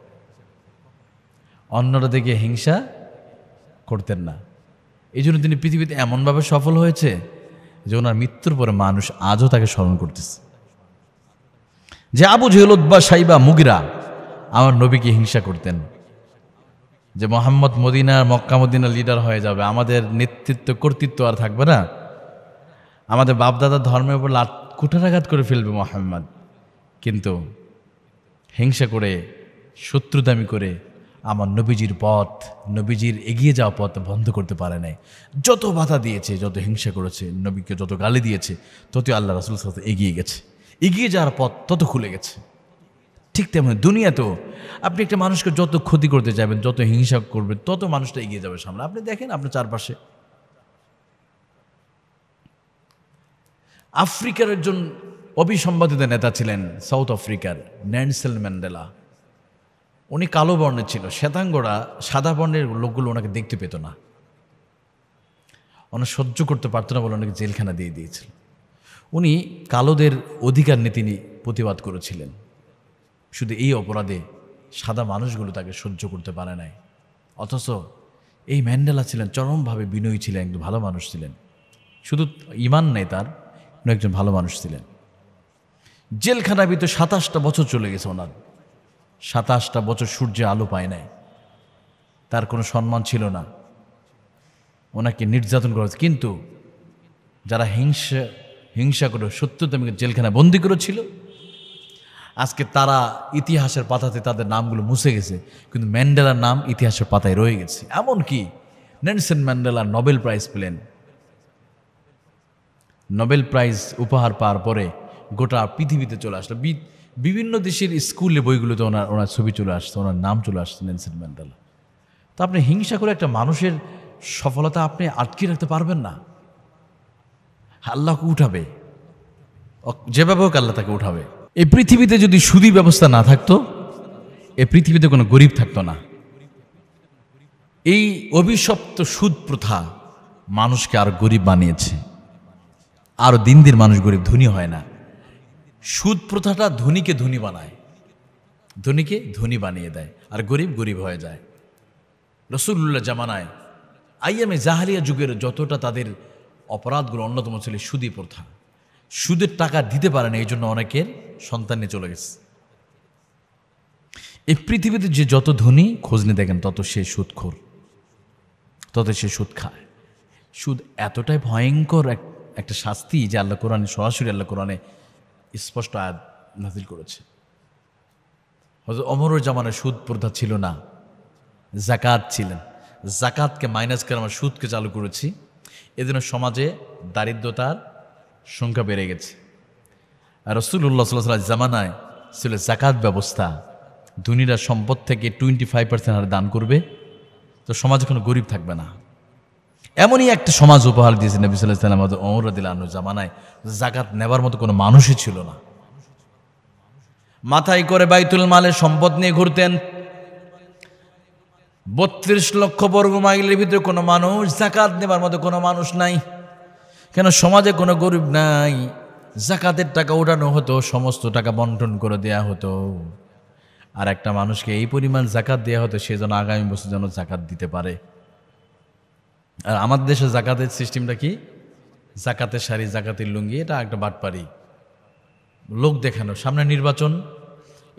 অন্যরা দেখে হিংসা করতেন না। এই জন্য তিনি পৃথিবীতে এমনভাবে সফল হয়েছে যে ওনার মৃত্যুর পরে মানুষ আজও তাকে স্মরণ করতেছে। যে আবু জেহেল, উতবা, সাইবা, মুগিরা আমার নবীকে হিংসা করতেন, যে মোহাম্মদ মদিনার মক্কা মদিনার লিডার হয়ে যাবে, আমাদের নেতৃত্ব কর্তৃত্ব আর থাকবে না, আমাদের বাপদাদার ধর্মের উপর কুঠারাঘাত করে ফেলবে মোহাম্মদ। কিন্তু হিংসা করে, শত্রুতামি করে আমার নবীজির পথ, নবীজির এগিয়ে যাওয়া পথ বন্ধ করতে পারে নাই। যত বাধা দিয়েছে, যত হিংসা করেছে, নবীকে যত গালি দিয়েছে, ততই আল্লাহ রাসূল সাথে এগিয়ে গেছে। এগিয়ে যাওয়ার পথ তত খুলে গেছে। ঠিক তেমন দুনিয়াতেও আপনি একটা মানুষকে যত ক্ষতি করতে যাবেন, যত হিংসা করবেন, তত মানুষটা এগিয়ে যাবে সামনে। আপনি দেখেন আপনার চারপাশে আফ্রিকার একজন অবিসম্বাদিত নেতা ছিলেন, সাউথ আফ্রিকার নেলসন ম্যান্ডেলা। উনি কালো বর্ণের ছিল, শ্বেতাঙ্গরা সাদা বর্ণের লোকগুলো ওনাকে দেখতে পেত না, ওনার সহ্য করতে পারতো না বলে ওনাকে জেলখানা দিয়ে দিয়েছিল। উনি কালোদের অধিকার নিয়ে তিনি প্রতিবাদ করেছিলেন। শুধু এই অপরাধে সাদা মানুষগুলো তাকে সহ্য করতে পারে নাই। অথচ এই ম্যান্ডেলা ছিলেন চরমভাবে বিনয়ী ছিলেন, একজন ভালো মানুষ ছিলেন। শুধু ইমান নেই তার, উনি একজন ভালো মানুষ ছিলেন। জেলখানার ভিতরে 27টা বছর চলে গেছে ওনার। 27টা বছর সূর্যে আলো পায় নাই, তার কোনো সম্মান ছিল না, ওনাকে নির্যাতন করা হয়েছে। কিন্তু যারা হিংসা করে সত্যতামিকে জেলখানায় বন্দি করেছিল, আজকে তারা ইতিহাসের পাতাতে তাদের নামগুলো মুছে গেছে, কিন্তু ম্যান্ডেলার নাম ইতিহাসের পাতায় রয়ে গেছে। এমনকি নেলসন ম্যান্ডেলা নোবেল প্রাইজ পেলেন। নোবেল প্রাইজ উপহার পাওয়ার পরে গোটা পৃথিবীতে চলে আসলো, বিভিন্ন দেশের স্কুলে বইগুলোতে ওনার ছবি চলে আসছে, ওনার নাম চলে আসছে নেলসন ম্যান্ডেলা। তো আপনি হিংসা করে একটা মানুষের সফলতা আপনি আটকে রাখতে পারবেন না। আল্লাহকে উঠাবে, যেভাবে হোক আল্লাহ তাকে উঠাবে। এই পৃথিবীতে যদি সুদী ব্যবস্থা না থাকতো, এই পৃথিবীতে কোনো গরিব থাকতো না। এই অভিশপ্ত সুদ প্রথা মানুষকে আরো গরিব বানিয়েছে। আরো দিন দিন মানুষ গরিব, ধনী হয় না। সুদ প্রথাটা ধনীকে ধনী বানায়, ধনীকে ধনী বানিয়ে দেয়, আর গরিব গরিব হয়ে যায়। রাসূলুল্লাহ জামানায় আইয়ামে জাহালিয়া যুগের যতটা তাদের অপরাধগুলো অন্যতম ছিল সুদী প্রথা। সুদের টাকা দিতে পারে না, এই জন্য অনেকের সন্তান নিয়ে চলে গেছে। এই পৃথিবীতে যে যত ধনী খোঁজ নিয়ে দেখেন, তত সে সুদখোর, তত সে সুদ খায়। সুদ এতটাই ভয়ঙ্কর একটা শাস্তি যে আল্লাহ কোরআনে, সরাসরি আল্লাহ কোরআনে স্পষ্ট আয়াত নাযিল করেছে। হযরত ওমরের জামানায় সুদ প্রথা ছিল না, যাকাত ছিলেন। যাকাতকে মাইনাস করে আমরা সুদকে চালু করেছি। এজন্য সমাজে দারিদ্রতার সংখ্যা বেড়ে গেছে। আর রাসূলুল্লাহ সাল্লাল্লাহু আলাইহি জামানায় ছিল যাকাত ব্যবস্থা। ধনীরা সম্পদ থেকে 25% হারে দান করবে, তো সমাজে কোনো গরিব থাকবে না। এমনই একটা সমাজ উপহার দিয়েছে নবী সাল্লাল্লাহু আলাইহি ওয়াসাল্লাম ওমর রাদিয়াল্লাহু আনহু জামানায়। যাকাত নেবার মতো কোনো মানুষই ছিল না। মাথায় করে বাইতুল মালের সম্পদ নিয়ে ঘুরতেন। 32 লক্ষ বর্গ মাইলের ভিতরে কোনো মানুষ যাকাত নেবার মতো কোনো মানুষ নাই। কেন? সমাজে কোনো গরিব নাই। যাকাতের টাকা ওঠানো হতো, সমস্ত টাকা বন্টন করে দেয়া হতো, আর একটা মানুষকে এই পরিমাণ যাকাত দেওয়া হতো সে যেন আগামী বছর যেন যাকাত দিতে পারে। আর আমাদের দেশে যাকাতের সিস্টেমটা কি? যাকাতের শাড়ি, যাকাতের লুঙ্গি, এটা একটা বাটপারি, লোক দেখানো। সামনে নির্বাচন,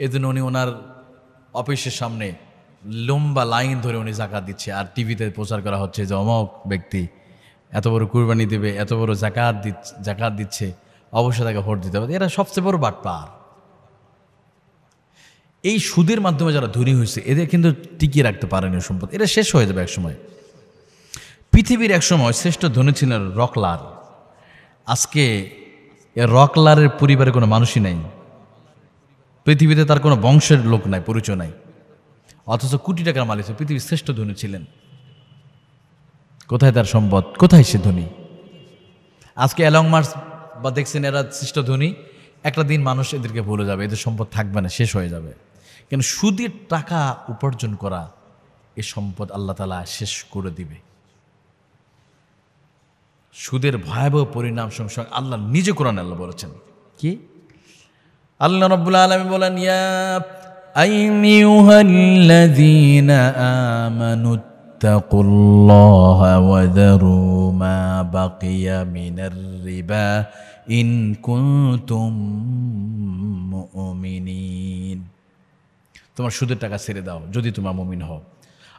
এই জন্য উনি ওনার অফিসের সামনে লম্বা লাইন ধরে উনি যাকাত দিচ্ছে, আর টিভিতে প্রচার করা হচ্ছে যে অমক ব্যক্তি এত বড় কুরবানি দেবে, এত বড় যাকাত দিচ্ছে। অবশ্যই তাকে ভোট দিতে হবে। এরা সবচেয়ে বড় বাটপার। এই সুদের মাধ্যমে যারা ধনী হয়েছে এদের কিন্তু টিকিয়ে রাখতে পারেনি সম্পদ, এটা শেষ হয়ে যাবে একসময়। পৃথিবীর একসময় শ্রেষ্ঠ ধনী ছিলেন রকলার। আজকে রকলারের পরিবারে কোনো মানুষই নাই, পৃথিবীতে তার কোনো বংশের লোক নাই, পরিচয় নাই, অথচ কোটি টাকার মালিক, পৃথিবীর শ্রেষ্ঠ ধনী ছিলেন। কোথায় তার সম্পদ, কোথায় সে ধনী? আজকে এলং মাস্ক বা দেখছেন এরা শ্রেষ্ঠ ধনী, একটা দিন মানুষ এদেরকে ভুলে যাবে, এদের সম্পদ থাকবে না, শেষ হয়ে যাবে। কিন্তু সুদের টাকা উপার্জন করা এ সম্পদ আল্লাহ তাআলা শেষ করে দিবে। সুদের ভয়াবহ পরিণাম সঙ্গে আল্লাহ নিজে কোরআনে আল্লাহ বলেছেন কি? আল্লাহ রাব্বুল আলামিন বলেন, ইয়া আইয়ুহাল্লাযীনা আমানুত্তাকুল্লাহা ওয়া যারু মা বাকিয়া মিনার রিবা ইন কুনতুম মুমিনিন। তোমার সুদের টাকা ছেড়ে দাও যদি তোমরা মুমিন হও,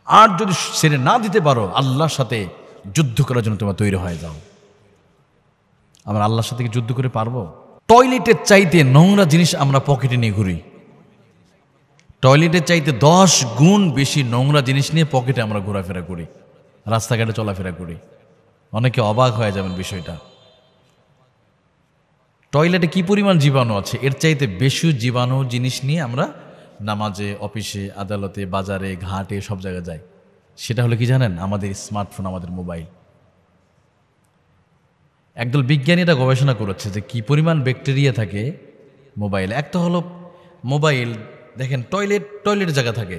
আর যদি ছেড়ে না দিতে পারো আল্লাহর সাথে যুদ্ধ করার জন্য তোমরা তৈরি হয়ে যাও। আমরা আল্লাহর সাথে কি যুদ্ধ করে পারবো? টয়লেটের চাইতে নোংরা জিনিস আমরা পকেটে নিয়ে ঘুরি। টয়লেটের চাইতে 10 গুণ বেশি নোংরা জিনিস নিয়ে পকেটে আমরা ঘোরাফেরা করি, রাস্তাঘাটে চলাফেরা করি। অনেকে অবাক হয়ে যাবেন বিষয়টা। টয়লেটে কি পরিমাণ জীবাণু আছে, এর চাইতে বেশি জীবাণু জিনিস নিয়ে আমরা নামাজে, অফিসে, আদালতে, বাজারে, ঘাটে সব জায়গায় যাই। সেটা হলো কি জানেন? আমাদের স্মার্টফোন, আমাদের মোবাইল। একদল বিজ্ঞানীরা গবেষণা করেছে যে কি পরিমাণ ব্যাকটেরিয়া থাকে মোবাইলে। একটা হলো মোবাইল, দেখেন টয়লেটের জায়গা থাকে,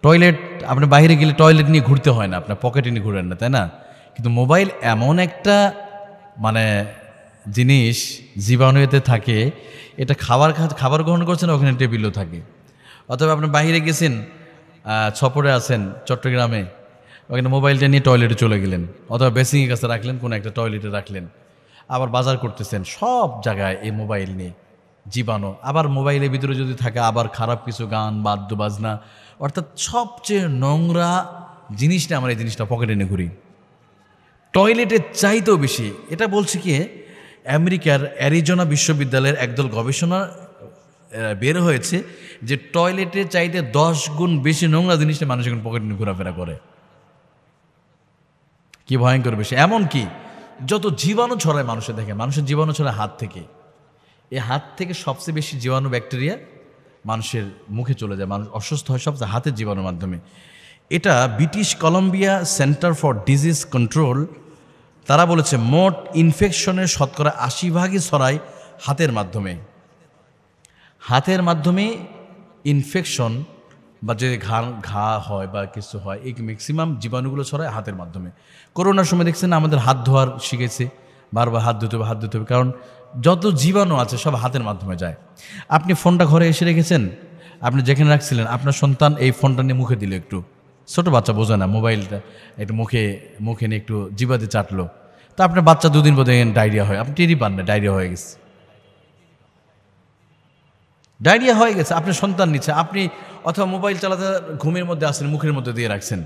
টয়লেট আপনি বাইরে গেলে টয়লেট নিয়ে ঘুরতে হয় না, আপনার পকেটে নিয়ে ঘুরেন না, তাই না? কিন্তু মোবাইল এমন একটা মানে জিনিস, জীবাণু এতে থাকে, এটা খাবার গ্রহণ করছেন ওখানে টেবিলও থাকে। অথবা আপনি বাইরে গেছেন, সফরে আছেন চট্টগ্রামে, ওখানে মোবাইলটা নিয়ে টয়লেটে চলে গেলেন, অথবা বেসিংয়ের কাছে রাখলেন, কোনো একটা টয়লেটে রাখলেন, আবার বাজার করতেছেন, সব জায়গায় এই মোবাইল নিয়ে জীবাণু। আবার মোবাইলের ভিতরে যদি থাকে আবার খারাপ কিছু গান, বাদ্য বাজনা, অর্থাৎ সবচেয়ে নোংরা জিনিসটা আমরা এই জিনিসটা পকেটে নিয়ে ঘুরি, টয়লেটের চাইতেও বেশি। এটা বলছে কি, আমেরিকার অ্যারিজোনা বিশ্ববিদ্যালয়ের একদল গবেষণা বের হয়েছে যে টয়লেটের চাইতে 10 গুণ বেশি নোংরা জিনিসটা মানুষ এখন পকেটে নিয়ে ঘোরাফেরা করে। কি ভয়ঙ্কর বিষয়! এমন কি যত জীবাণু ছড়ায় মানুষের, দেখেন মানুষের জীবাণু ছড়ায় হাত থেকে। এই হাত থেকে সবচেয়ে বেশি জীবাণু, ব্যাকটেরিয়া মানুষের মুখে চলে যায়, মানুষ অসুস্থ হয় সবচেয়ে হাতের জীবাণুর মাধ্যমে। এটা British Columbia centre for disease control, তারা বলেছে মোট ইনফেকশনের শতকরা 80% ছড়ায় হাতের মাধ্যমে। হাতের মাধ্যমে ইনফেকশন বা যে ঘা হয় বা কিছু হয়, এই ম্যাক্সিমাম জীবাণুগুলো ছড়ায় হাতের মাধ্যমে। করোনার সময় দেখছেন আমাদের হাত ধোয়ার শিখেছে, বারবার হাত ধুতে হবে, কারণ যত জীবাণু আছে সব হাতের মাধ্যমে যায়। আপনি ফোনটা ঘরে এসে রেখেছেন, আপনি যেখানে রাখছিলেন, আপনার সন্তান এই ফোনটা নিয়ে মুখে দিল, একটু ছোট বাচ্চা বোঝে না, মোবাইলটা একটু মুখে নিয়ে একটু জিবাতে চাটলো, তো আপনার বাচ্চা 2 দিন পর দেখেন ডায়রিয়া হয়, আপনি টেরই পান না ডায়রিয়া হয়ে গেছে। ডায়রিয়া হয়ে গেছে আপনার সন্তান নিচ্ছে, আপনি অথবা মোবাইল চালাতে ঘুমের মধ্যে আসেন, মুখের মধ্যে দিয়ে রাখছেন।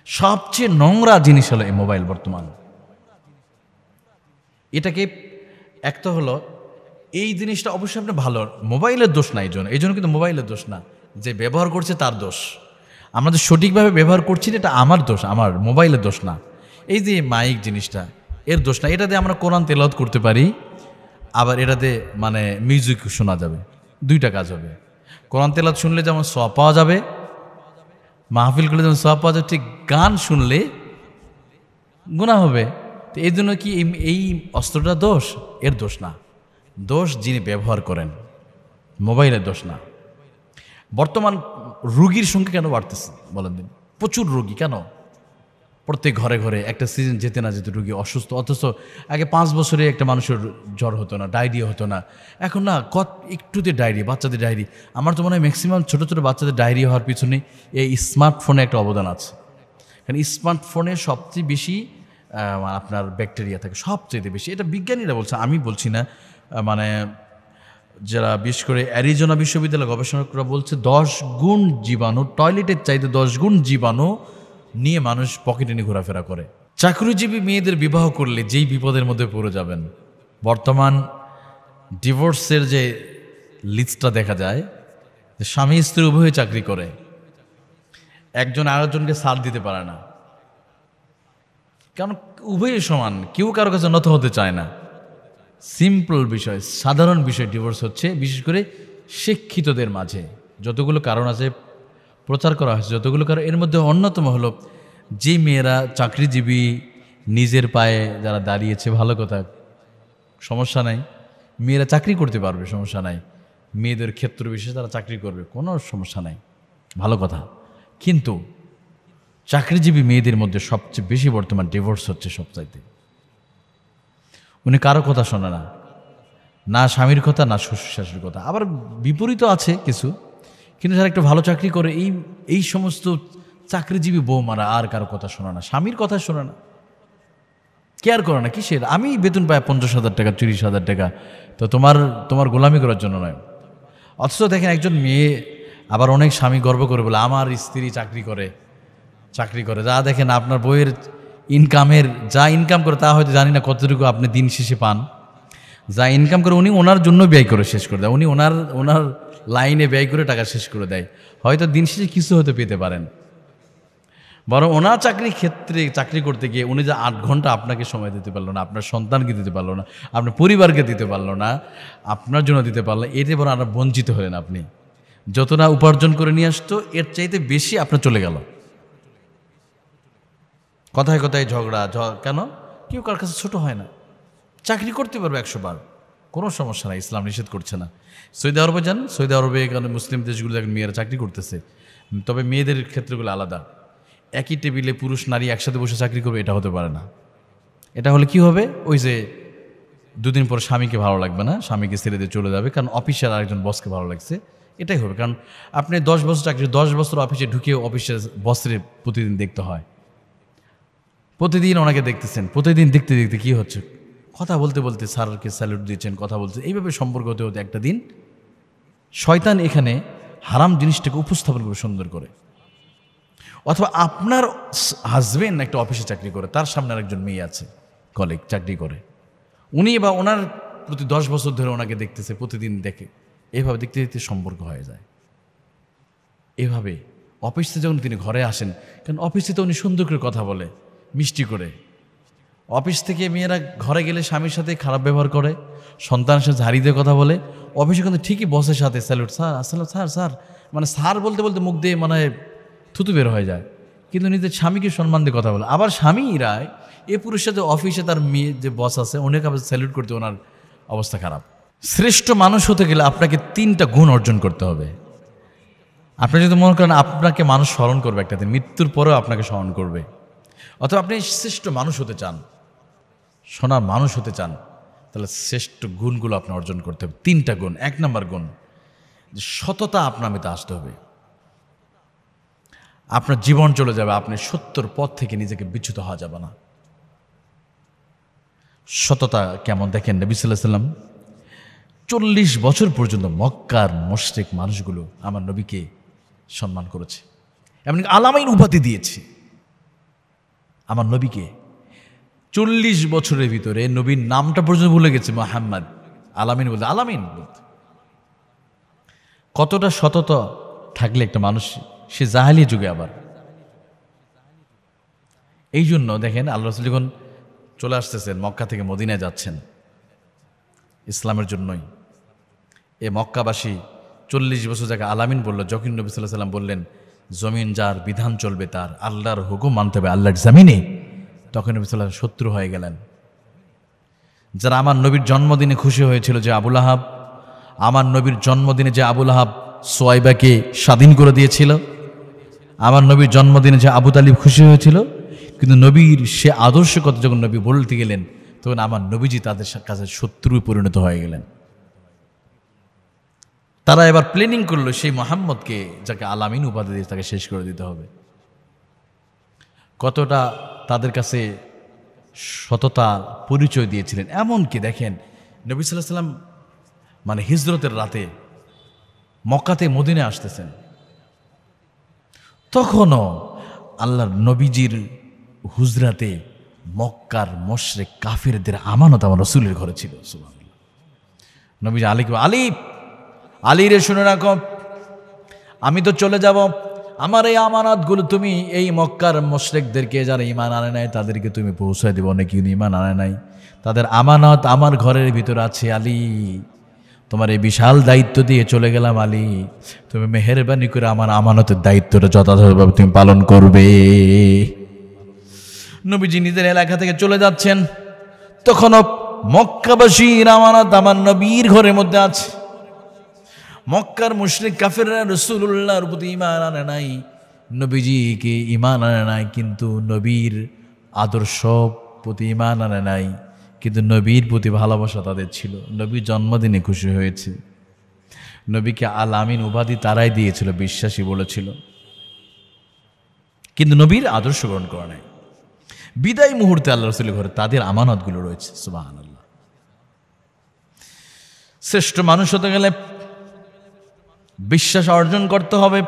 সবচেয়ে নোংরা জিনিস হলো এই মোবাইল বর্তমান। এটাকে একটা হলো এই জিনিসটা অবশ্যই আপনি ভালো, মোবাইলের দোষ না, এই জন্য কিন্তু মোবাইলের দোষ না, যে ব্যবহার করছে তার দোষ। আমরা যে সঠিকভাবে ব্যবহার করছি এটা আমার দোষ, আমার মোবাইলের দোষ না। এই যে মাইক জিনিসটা, এর দোষ না। এটা দিয়ে আমরা কোরআন তেলাওয়াত করতে পারি, আবার এটাতে মানে মিউজিক শোনা যাবে, 2টা কাজ হবে। কোরআন তেলাওয়াত শুনলে যেমন সওয়াব পাওয়া যাবে, মাহফিল করলে যেমন সওয়াব পাওয়া যাবে, ঠিক গান শুনলে গুনাহ হবে। তো এই জন্য কি এই অস্ত্রটা দোষ? এর দোষ না, দোষ যিনি ব্যবহার করেন, মোবাইলের দোষ না। বর্তমান রোগীর সংখ্যা কেন বাড়তেছে বলেন দিন? প্রচুর রোগী কেন? প্রত্যেক ঘরে ঘরে একটা সিজন যেতে না যেতে রোগী অসুস্থ। অথচ আগে 5 বছরে একটা মানুষের জ্বর হতো না, ডায়রিয়া হতো না, এখন না একটুতে ডায়রিয়া, বাচ্চাদের ডায়রিয়া। আমার তো মনে হয় ম্যাক্সিমাম ছোটো ছোটো বাচ্চাদের ডায়রিয়া হওয়ার পিছনে এই স্মার্টফোনে একটা অবদান আছে। কারণ স্মার্টফোনে সবচেয়ে বেশি আপনার ব্যাকটেরিয়া থাকে, সবচেয়ে বেশি। এটা বিজ্ঞানীরা বলছে, আমি বলছি না। মানে যারা বিশেষ করে অ্যারিজোনা বিশ্ববিদ্যালয় গবেষকরা বলছে 10 গুণ জীবাণু, টয়লেটের চাইতে 10 গুণ জীবাণু নিয়ে মানুষ পকেটে নিয়ে ঘোরাফেরা করে। চাকরিজীবী মেয়েদের বিবাহ করলে যেই বিপদের মধ্যে পড়ে যাবেন, বর্তমান ডিভোর্সের যে লিস্টটা দেখা যায়, যে স্বামী স্ত্রী উভয়ে চাকরি করে, একজন আরেকজনকে ছাড় দিতে পারে না, কারণ উভয়ই সমান, কেউ কারো কাছে নত হতে চায় না। সিম্পল বিষয়, সাধারণ বিষয় ডিভোর্স হচ্ছে, বিশেষ করে শিক্ষিতদের মাঝে যতগুলো কারণ আছে প্রচার করা হয়েছে, যতগুলো কারণ, এর মধ্যে অন্যতম হলো যে মেয়েরা চাকরিজীবী, নিজের পায়ে যারা দাঁড়িয়েছে, ভালো কথা, সমস্যা নাই, মেয়েরা চাকরি করতে পারবে, সমস্যা নাই, মেয়েদের ক্ষেত্র বিশেষে তারা চাকরি করবে, কোনো সমস্যা নাই, ভালো কথা। কিন্তু চাকরিজীবী মেয়েদের মধ্যে সবচেয়ে বেশি বর্তমান ডিভোর্স হচ্ছে সবচাইতে। উনি কারো কথা শোনে না, না স্বামীর কথা, না শ্বশুর শাশুড়ির কথা। আবার বিপরীতও আছে কিছু, কিন্তু যারা একটু ভালো চাকরি করে, এই সমস্ত চাকরিজীবী বৌমারা আর কারো কথা শোনে না, স্বামীর কথা শোনে না, কেয়ার করে না। কিসের? আমি বেতন পাই 50,000 টাকা, 40,000 টাকা, তো তোমার গোলামি করার জন্য নয়। অথচ দেখেন একজন মেয়ে, আবার অনেক স্বামী গর্ব করে বলে আমার স্ত্রী চাকরি করে। যা দেখেন আপনার বইয়ের ইনকামের, যা ইনকাম করে তা হয়তো জানি না কতটুকু আপনি দিন শেষে পান। যা ইনকাম করে উনি ওনার জন্য ব্যয় করে শেষ করে দেয়, উনি ওনার লাইনে ব্যয় করে টাকা শেষ করে দেয়, হয়তো দিন শেষে কিছু হতে পেতে পারেন। বরং ওনার চাকরির ক্ষেত্রে চাকরি করতে গিয়ে উনি যে 8 ঘন্টা আপনাকে সময় দিতে পারলো না, আপনার সন্তানকে দিতে পারলো না, আপনার পরিবারকে দিতে পারলো না, আপনার জন্য দিতে পারলো, এতে বরং আরো বঞ্চিত হলেন আপনি। যত না উপার্জন করে নিয়ে আসতো, এর চাইতে বেশি আপনার চলে গেল। কথায় কথায় ঝগড়া, কেন? কেউ কার কাছে ছোট হয় না, চাকরি করতে পারবে 100 বার, কোনো সমস্যা নাই, ইসলাম নিষেধ করছে না। সৌদি আরবে যান, সৌদি আরবে এখানে মুসলিম দেশগুলো দেখেন মেয়েরা চাকরি করতেছে, তবে মেয়েদের ক্ষেত্রগুলো আলাদা। একই টেবিলে পুরুষ নারী একসাথে বসে চাকরি করবে, এটা হতে পারে না। এটা হলে কি হবে? ওই যে দুদিন পর স্বামীকে ভালো লাগবে না, স্বামীকে ছেড়ে দিয়ে চলে যাবে, কারণ অফিসের আরেকজন বসকে ভালো লাগছে, এটাই হবে। কারণ আপনি 10 বছর চাকরি, 10 বছর অফিসে ঢুকে অফিসের বসের প্রতিদিন দেখতে হয়, প্রতিদিন ওনাকে দেখতেছেন, প্রতিদিন দেখতে দেখতে কি হচ্ছে, কথা বলতে বলতে স্যারকে স্যালুট দিচ্ছেন, কথা বলছে, এইভাবে সম্পর্ক হতে হতে একটা দিন শয়তান এখানে হারাম জিনিসটাকে উপস্থাপন করে সুন্দর করে। অথবা আপনার হাজবেন্ড একটা অফিসে চাকরি করে, তার সামনে আরেকজন মেয়ে আছে, কলিগ চাকরি করে, উনি বা ওনার প্রতি 10 বছর ধরে ওনাকে দেখতেছে, প্রতিদিন দেখে, এইভাবে দেখতে দেখতে সম্পর্ক হয়ে যায়। এভাবে অফিস থেকে যখন তিনি ঘরে আসেন, কারণ অফিসে তো উনি সুন্দর করে কথা বলে, মিষ্টি করে। অফিস থেকে মেয়েরা ঘরে গেলে স্বামীর সাথে খারাপ ব্যবহার করে, সন্তানের সাথে ঝাড়ি দিয়ে কথা বলে, অফিসে কিন্তু ঠিকই বসের সাথে স্যালুট, স্যার আসসালাম, স্যার, মানে স্যার বলতে বলতে মুখ দিয়ে মানে থুতু বের হয়ে যায়, কিন্তু নিজের স্বামীকে সম্মান দিয়ে কথা বলে। আবার স্বামীরা এ পুরুষের যে অফিসে তার মেয়ে যে বস আছে, অনেক আবার স্যালুট করতে ওনার অবস্থা খারাপ। শ্রেষ্ঠ মানুষ হতে গেলে আপনাকে 3টা গুণ অর্জন করতে হবে। আপনি যদি মনে করেন আপনাকে মানুষ স্মরণ করবে একটা দিন, মৃত্যুর পরেও আপনাকে স্মরণ করবে, অথবা আপনি শ্রেষ্ঠ মানুষ হতে চান, সোনার মানুষ হতে চান, তাহলে শ্রেষ্ঠ গুণগুলো আপনি অর্জন করতে হবে। 3টা গুণ। 1 নম্বর গুণ, যে সততা আপনার মধ্যে আসতে হবে। আপনার জীবন চলে যাবে, আপনি সত্যর পথ থেকে নিজেকে বিচ্যুত হওয়া যাবে না। সততা কেমন দেখেন, নবী সাল্লাল্লাহু আলাইহি ওয়াসাল্লাম 40 বছর পর্যন্ত মক্কার মুশরিক মানুষগুলো আমার নবীকে সম্মান করেছে, এমনকি আলামিন উপাধি দিয়েছে আমার নবীকে। 40 বছরের ভিতরে নবীর নামটা পর্যন্ত ভুলে গেছে, মুহাম্মদ, আলামিন বলতে, আলামিন বলতে। কতটা সততা থাকলে একটা মানুষ, সে জাহেলি যুগে আবার। এই জন্য দেখেন আল্লাহ রাসূল যখন চলে আসতেছেন, মক্কা থেকে মদিনায় যাচ্ছেন ইসলামের জন্যই, এ মক্কাবাসী 40 বছর যাকে আলামিন বলল, যখন নবী সাল্লাল্লাহু আলাইহি ওয়াসাল্লাম বললেন জমিন যার, বিধান চলবে তার, আল্লাহর হুকুম মানতে হবে আল্লাহর জমিনে, তখন নবী সাল্লাল্লাহু আলাইহি ওয়াসাল্লাম শত্রু হয়ে গেলেন। যারা আমার নবীর জন্মদিনে খুশি হয়েছিল, যে আবুল আহাব, আমার নবীর জন্মদিনে যে আবুল আহাব সোয়াইবাকে স্বাধীন করে দিয়েছিল, আমার নবীর জন্মদিনে যে আবু তালিব খুশি হয়েছিল, কিন্তু নবীর সে আদর্শ কথা যখন নবী বলতে গেলেন, তখন আমার নবীজি তাদের কাছে শত্রুয় পরিণত হয়ে গেলেন। তারা এবার প্ল্যানিং করলো সেই মুহাম্মদকে, যাকে আলামিন উপাধি দিয়ে, তাকে শেষ করে দিতে হবে। কতটা তাদের কাছে সততা পরিচয় দিয়েছিলেন। এমনকি দেখেন নবী সাল্লাল্লাহু আলাইহি ওয়াসাল্লাম মানে হিজরতের রাতে মক্কাতে মদিনায় আসতেছেন, তখনও আল্লাহর নবীজির হুজরাতে মক্কার মুশরিক কাফিরদের আমানত আমার রাসূলের ঘরে ছিল। সুবহানাল্লাহ। নবীজি আলীকে, আলী রে শুনে রাখো, আমি তো চলে যাব, আমার এই আমানতগুলো তুমি এই মক্কার মুশরিকদেরকে, যারা ঈমান আনে নাই তাদেরকে তুমি পৌঁছায় দেব। অনেকে ঈমান আনে নাই, তাদের আমানত আমার ঘরের ভিতর আছে। আলী, তোমার এই বিশাল দায়িত্ব দিয়ে চলে গেলাম আলী, তুমি মেহেরবানি করে আমার আমানতের দায়িত্বটা যথাযথভাবে তুমি পালন করবে। নবীজি নিজের এলাকা থেকে চলে যাচ্ছেন, তখনও মক্কাবাসীর আমানত আমার নবীর ঘরের মধ্যে আছে। মক্কার মুশরিক কাফেররা রাসূলুল্লাহর প্রতি ঈমান আনে নাই, নবীজিকে ঈমান আনে নাই, কিন্তু নবীর আদর্শ প্রতি ঈমান আনে নাই, কিন্তু নবীর প্রতি ভালোবাসা তাদের ছিল। নবীর জন্মদিনে খুশি হয়েছে, নবীকে আল আমিন উপাধি তারাই দিয়েছিল, বিশ্বাসী বলেছিল, কিন্তু নবীর আদর্শ গ্রহণ করা নাই। বিদায় মুহূর্তে আল্লাহ রাসূলের ঘরে তাদের আমানতগুলো রয়েছে। সুবহানাল্লাহ। শ্রেষ্ঠ মানুষ হতে গেলে বিশ্বাস অর্জন করতে হবে।